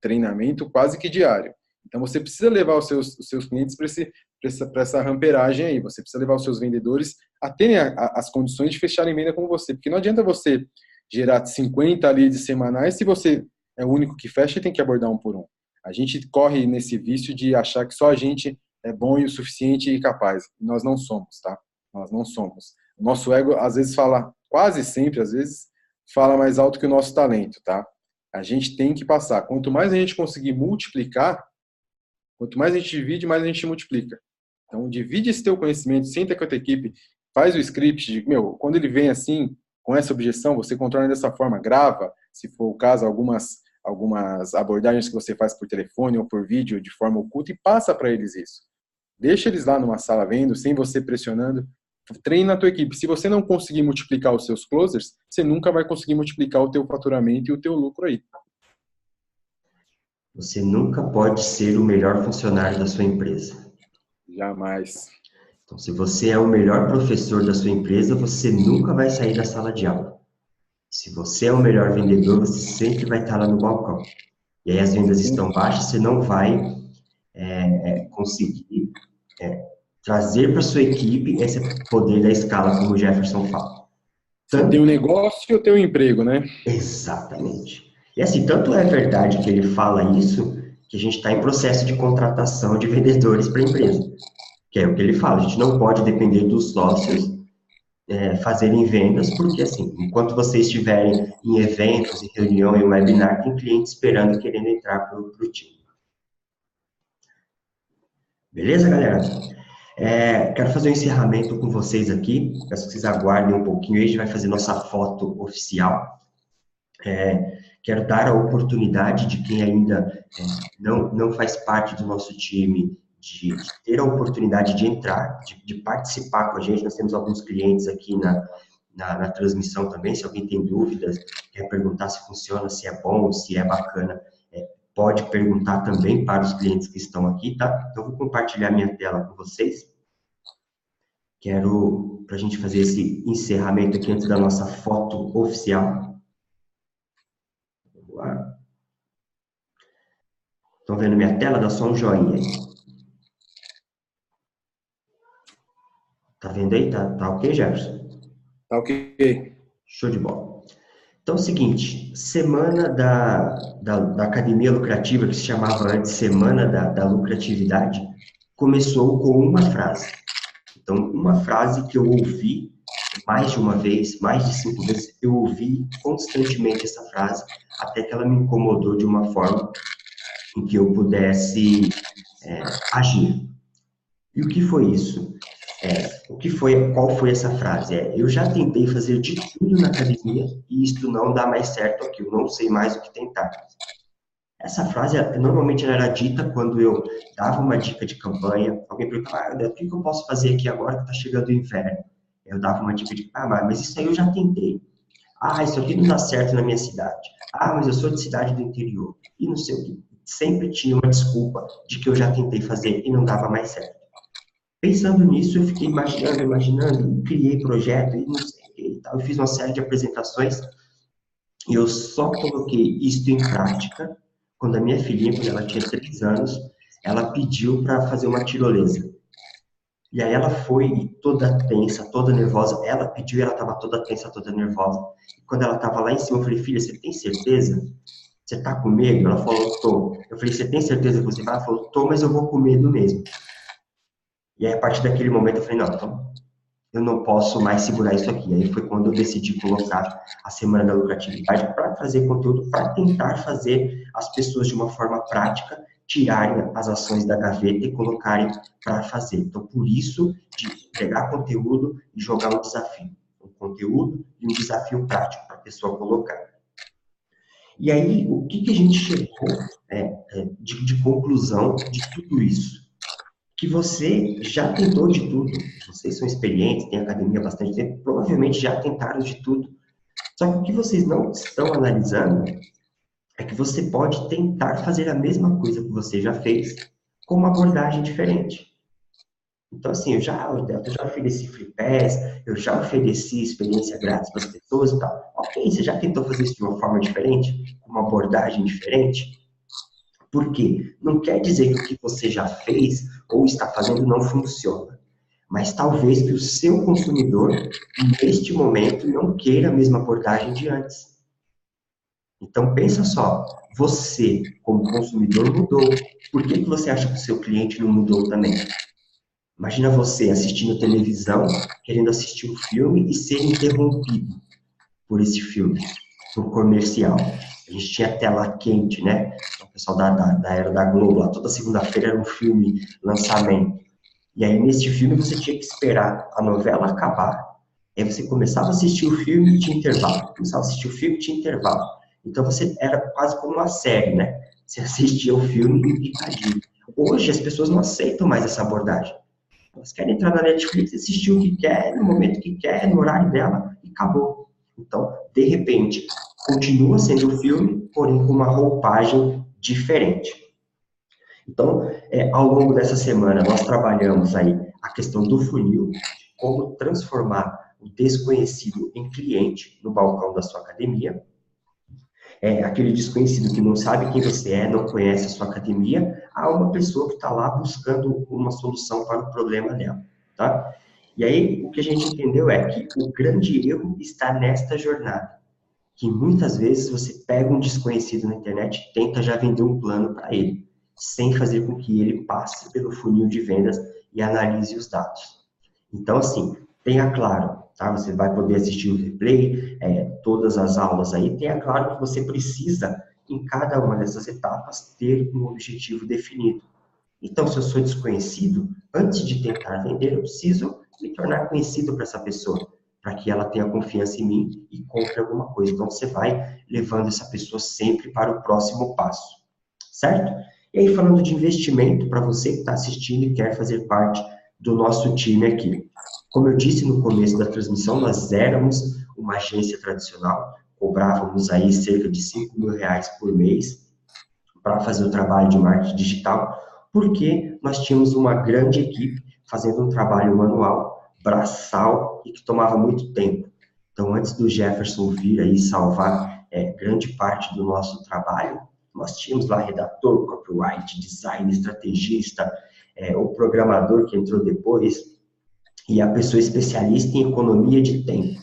Treinamento quase que diário. Então você precisa levar os seus clientes para essa ramperagem aí. Você precisa levar os seus vendedores a terem as condições de fecharem venda com você. Porque não adianta você gerar 50 leads semanais se você é o único que fecha e tem que abordar um por um. A gente corre nesse vício de achar que só a gente é bom e o suficiente e capaz. Nós não somos, tá? Nós não somos. O nosso ego, às vezes, fala, quase sempre, às vezes, fala mais alto que o nosso talento, tá? A gente tem que passar. Quanto mais a gente conseguir multiplicar, quanto mais a gente divide, mais a gente multiplica. Então, divide esse teu conhecimento, senta com a tua equipe, faz o script, quando ele vem assim, com essa objeção, você contorna dessa forma, grava, se for o caso, algumas abordagens que você faz por telefone ou por vídeo de forma oculta e passa para eles isso. Deixa eles lá numa sala vendo, sem você pressionando, treina a tua equipe. Se você não conseguir multiplicar os seus closers, você nunca vai conseguir multiplicar o teu faturamento e o teu lucro aí. Você nunca pode ser o melhor funcionário da sua empresa. Jamais. Então, se você é o melhor professor da sua empresa, você nunca vai sair da sala de aula. Se você é o melhor vendedor, você sempre vai estar lá no balcão. E aí as vendas estão baixas, você não vai conseguir trazer para sua equipe esse poder da escala, como o Jefferson fala. Você tem um negócio e eu tenho um emprego, né? Exatamente. E assim, tanto é verdade que ele fala isso, que a gente está em processo de contratação de vendedores para a empresa. Que é o que ele fala, a gente não pode depender dos sócios fazerem vendas, porque assim, enquanto vocês estiverem em eventos, em reunião, em webinar, tem cliente esperando e querendo entrar para o time. Beleza, galera? Quero fazer um encerramento com vocês aqui, peço que vocês aguardem um pouquinho, aí a gente vai fazer nossa foto oficial. Quero dar a oportunidade de quem ainda não faz parte do nosso time, de ter a oportunidade de entrar, de participar com a gente. Nós temos alguns clientes aqui na transmissão também, se alguém tem dúvidas, quer perguntar se funciona, se é bom, se é bacana, pode perguntar também para os clientes que estão aqui, tá? Então, vou compartilhar minha tela com vocês. Quero, para a gente fazer esse encerramento aqui antes da nossa foto oficial. Vamos lá. Estão vendo minha tela? Dá só um joinha aí. Tá vendo aí? Tá ok, Jefferson? Tá ok. Show de bola. Então é o seguinte, semana da Academia Lucrativa, que se chamava antes Semana da Lucratividade, começou com uma frase. Então, uma frase que eu ouvi mais de uma vez, mais de 5 vezes, eu ouvi constantemente essa frase, até que ela me incomodou de uma forma em que eu pudesse agir. E o que foi isso? Qual foi essa frase? Eu já tentei fazer de tudo na academia e isto não dá mais certo aqui, eu não sei mais o que tentar. Essa frase, normalmente ela era dita quando eu dava uma dica de campanha, alguém perguntava, o que eu posso fazer aqui agora que está chegando o inverno? Eu dava uma dica de, mas isso aí eu já tentei. Isso aqui não dá certo na minha cidade. Mas eu sou de cidade do interior. E não sei o quê. Sempre tinha uma desculpa de que eu já tentei fazer e não dava mais certo. Pensando nisso, eu fiquei imaginando, criei projeto e não sei o que e tal. Eu fiz uma série de apresentações e eu só coloquei isso em prática quando a minha filhinha, quando ela tinha 3 anos, ela pediu para fazer uma tirolesa. E aí ela foi e toda tensa, toda nervosa. Ela pediu e ela estava toda tensa, toda nervosa. E quando ela estava lá em cima, eu falei, filha, você tem certeza? Você está com medo? Ela falou, tô. Eu falei, você tem certeza que você vai? Ela falou, tô, mas eu vou com medo mesmo. E aí, a partir daquele momento, eu falei, não, então, eu não posso mais segurar isso aqui. Aí foi quando eu decidi colocar a Semana da Lucratividade para trazer conteúdo, para tentar fazer as pessoas de uma forma prática tirarem as ações da gaveta e colocarem para fazer. Então, por isso, de pegar conteúdo e jogar um desafio. Um conteúdo e um desafio prático para a pessoa colocar. E aí, o que a gente chegou de conclusão de tudo isso? Que você já tentou de tudo. Vocês são experientes, têm academia há bastante tempo, provavelmente já tentaram de tudo. Só que o que vocês não estão analisando é que você pode tentar fazer a mesma coisa que você já fez, com uma abordagem diferente. Então, assim, eu já ofereci Free Pass, eu já ofereci experiência grátis para as pessoas e tal. Ok, você já tentou fazer isso de uma forma diferente, com uma abordagem diferente? Por quê? Não quer dizer que o que você já fez ou está fazendo não funciona. Mas talvez que o seu consumidor, neste momento, não queira a mesma abordagem de antes. Então, pensa só, você, como consumidor, mudou. Por que você acha que o seu cliente não mudou também? Imagina você assistindo televisão, querendo assistir um filme e ser interrompido por esse filme, por comercial. A gente tinha tela quente, né? O pessoal da era da Globo, lá, toda segunda-feira era um filme lançamento. E aí, nesse filme, você tinha que esperar a novela acabar. Aí você começava a assistir o filme e tinha intervalo. Começava a assistir o filme e tinha intervalo. Então, você era quase como uma série, né? Você assistia o filme e picadinho. Hoje, as pessoas não aceitam mais essa abordagem. Elas querem entrar na Netflix, assistir o que quer, no momento que quer, no horário dela, e acabou. Então, de repente, continua sendo o filme, porém com uma roupagem diferente. Então, ao longo dessa semana, nós trabalhamos aí a questão do funil, como transformar o desconhecido em cliente no balcão da sua academia. Aquele desconhecido que não sabe quem você é, não conhece a sua academia, há uma pessoa que está lá buscando uma solução para o problema dela, tá? E aí, o que a gente entendeu é que o grande erro está nesta jornada, que muitas vezes você pega um desconhecido na internet e tenta já vender um plano para ele, sem fazer com que ele passe pelo funil de vendas e analise os dados. Então, assim, tenha claro, tá? Você vai poder assistir o replay, todas as aulas aí, tenha claro que você precisa, em cada uma dessas etapas, ter um objetivo definido. Então, se eu sou desconhecido, antes de tentar vender, eu preciso me tornar conhecido para essa pessoa, para que ela tenha confiança em mim e compre alguma coisa. Então, você vai levando essa pessoa sempre para o próximo passo, certo? E aí, falando de investimento, para você que está assistindo e quer fazer parte do nosso time aqui. Como eu disse no começo da transmissão, nós éramos uma agência tradicional, cobrávamos aí cerca de R$5.000 por mês para fazer o trabalho de marketing digital, porque nós tínhamos uma grande equipe fazendo um trabalho manual, braçal, e que tomava muito tempo. Então, antes do Jefferson vir aí salvar grande parte do nosso trabalho, nós tínhamos lá redator, copyright, design, estrategista, o programador que entrou depois, e a pessoa especialista em economia de tempo.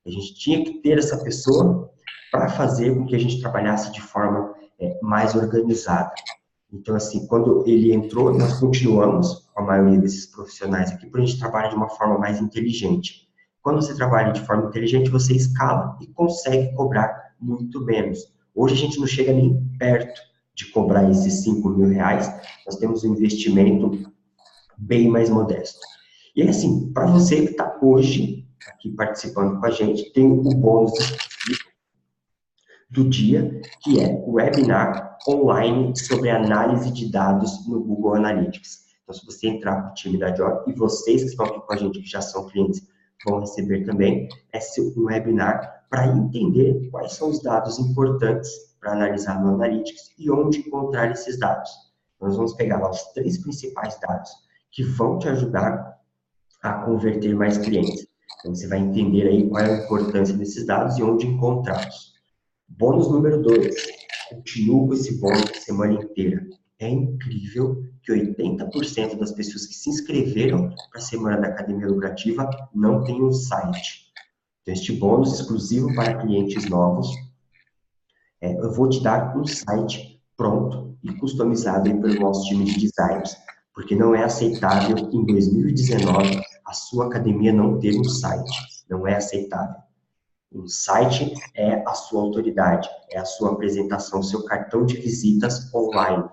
A gente tinha que ter essa pessoa para fazer com que a gente trabalhasse de forma mais organizada. Então, assim, quando ele entrou, nós continuamos com a maioria desses profissionais aqui, para a gente trabalhar de uma forma mais inteligente. Quando você trabalha de forma inteligente, você escala e consegue cobrar muito menos. Hoje a gente não chega nem perto de cobrar esses R$5.000, nós temos um investimento bem mais modesto. E assim, para você que está hoje aqui participando com a gente, tem o bônus do dia, que é o webinar online sobre análise de dados no Google Analytics. Então, se você entrar para o time da Joy, e vocês que estão aqui com a gente, que já são clientes, vão receber também um webinar para entender quais são os dados importantes para analisar no Analytics e onde encontrar esses dados. Nós vamos pegar lá os 3 principais dados que vão te ajudar a converter mais clientes. Então, você vai entender aí qual é a importância desses dados e onde encontrá-los. Bônus número 2. Continuo com esse bônus a semana inteira. É incrível que 80% das pessoas que se inscreveram para a Semana da Academia Lucrativa não têm um site. Então, este bônus exclusivo para clientes novos, eu vou te dar um site pronto e customizado aí pelo nosso time de designers, porque não é aceitável em 2019 a sua academia não ter um site. Não é aceitável. Um site é a sua autoridade, é a sua apresentação, seu cartão de visitas online.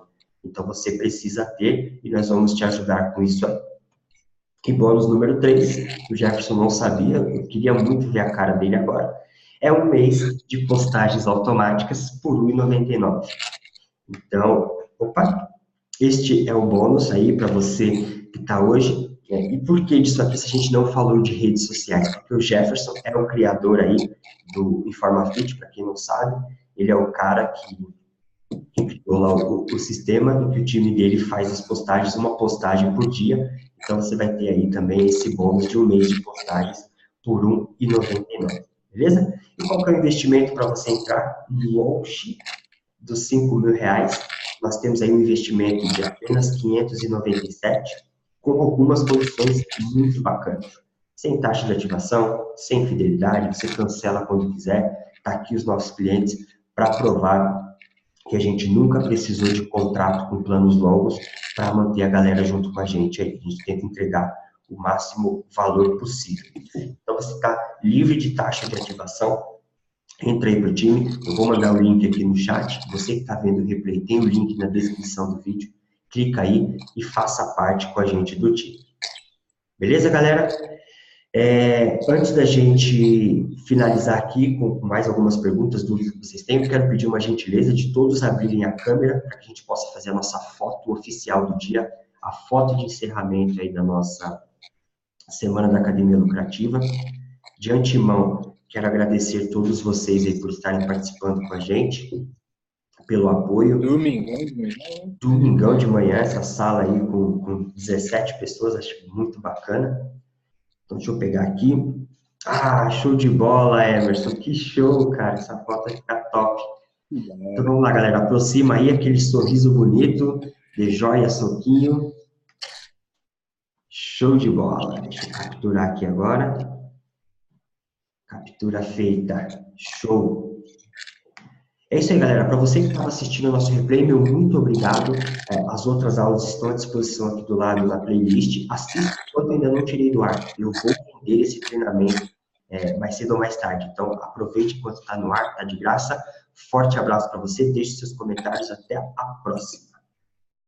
Então, você precisa ter e nós vamos te ajudar com isso aí. E bônus número 3, o Jefferson não sabia, eu queria muito ver a cara dele agora, é um mês de postagens automáticas por R$ 1,99. Então, este é o bônus aí para você que está hoje. E por que disso aqui se a gente não falou de redes sociais? Porque o Jefferson é o criador aí do InformaFit, para quem não sabe, ele é o cara que criou lá o sistema em que o time dele faz as postagens, uma postagem por dia. Então, você vai ter aí também esse bônus de um mês de postagens por R$ 1,99. Beleza? E qual que é o investimento para você entrar longe dos R$ 5.000? Nós temos aí um investimento de apenas R$ 597, com algumas condições muito bacanas. Sem taxa de ativação, sem fidelidade, você cancela quando quiser. Está aqui os nossos clientes para provar que a gente nunca precisou de contrato com planos longos para manter a galera junto com a gente aí. A gente tenta entregar o máximo valor possível. Então, você está livre de taxa de ativação. Entra aí para o time. Eu vou mandar o link aqui no chat. Você que está vendo o replay, tem o link na descrição do vídeo. Clica aí e faça parte com a gente do time. Beleza, galera? Antes da gente finalizar aqui com mais algumas perguntas, dúvidas que vocês têm, eu quero pedir uma gentileza de todos abrirem a câmera para que a gente possa fazer a nossa foto oficial do dia, a foto de encerramento aí da nossa Semana da Academia Lucrativa. De antemão, quero agradecer a todos vocês aí por estarem participando com a gente, pelo apoio. Domingão de manhã, essa sala aí com 17 pessoas, acho muito bacana. Então, deixa eu pegar aqui. Ah, show de bola, Emerson. Que show, cara. Essa foto vai ficar top. Então, vamos lá, galera. Aproxima aí aquele sorriso bonito. De joia, soquinho. Show de bola. Deixa eu capturar aqui agora. Captura feita. Show. É isso aí, galera. Para você que estava assistindo o nosso replay, meu muito obrigado. As outras aulas estão à disposição aqui do lado na playlist. Assista enquanto ainda não tirei do ar. Eu vou vender esse treinamento mais cedo ou mais tarde. Então, aproveite enquanto está no ar, está de graça. Forte abraço para você. Deixe seus comentários. Até a próxima.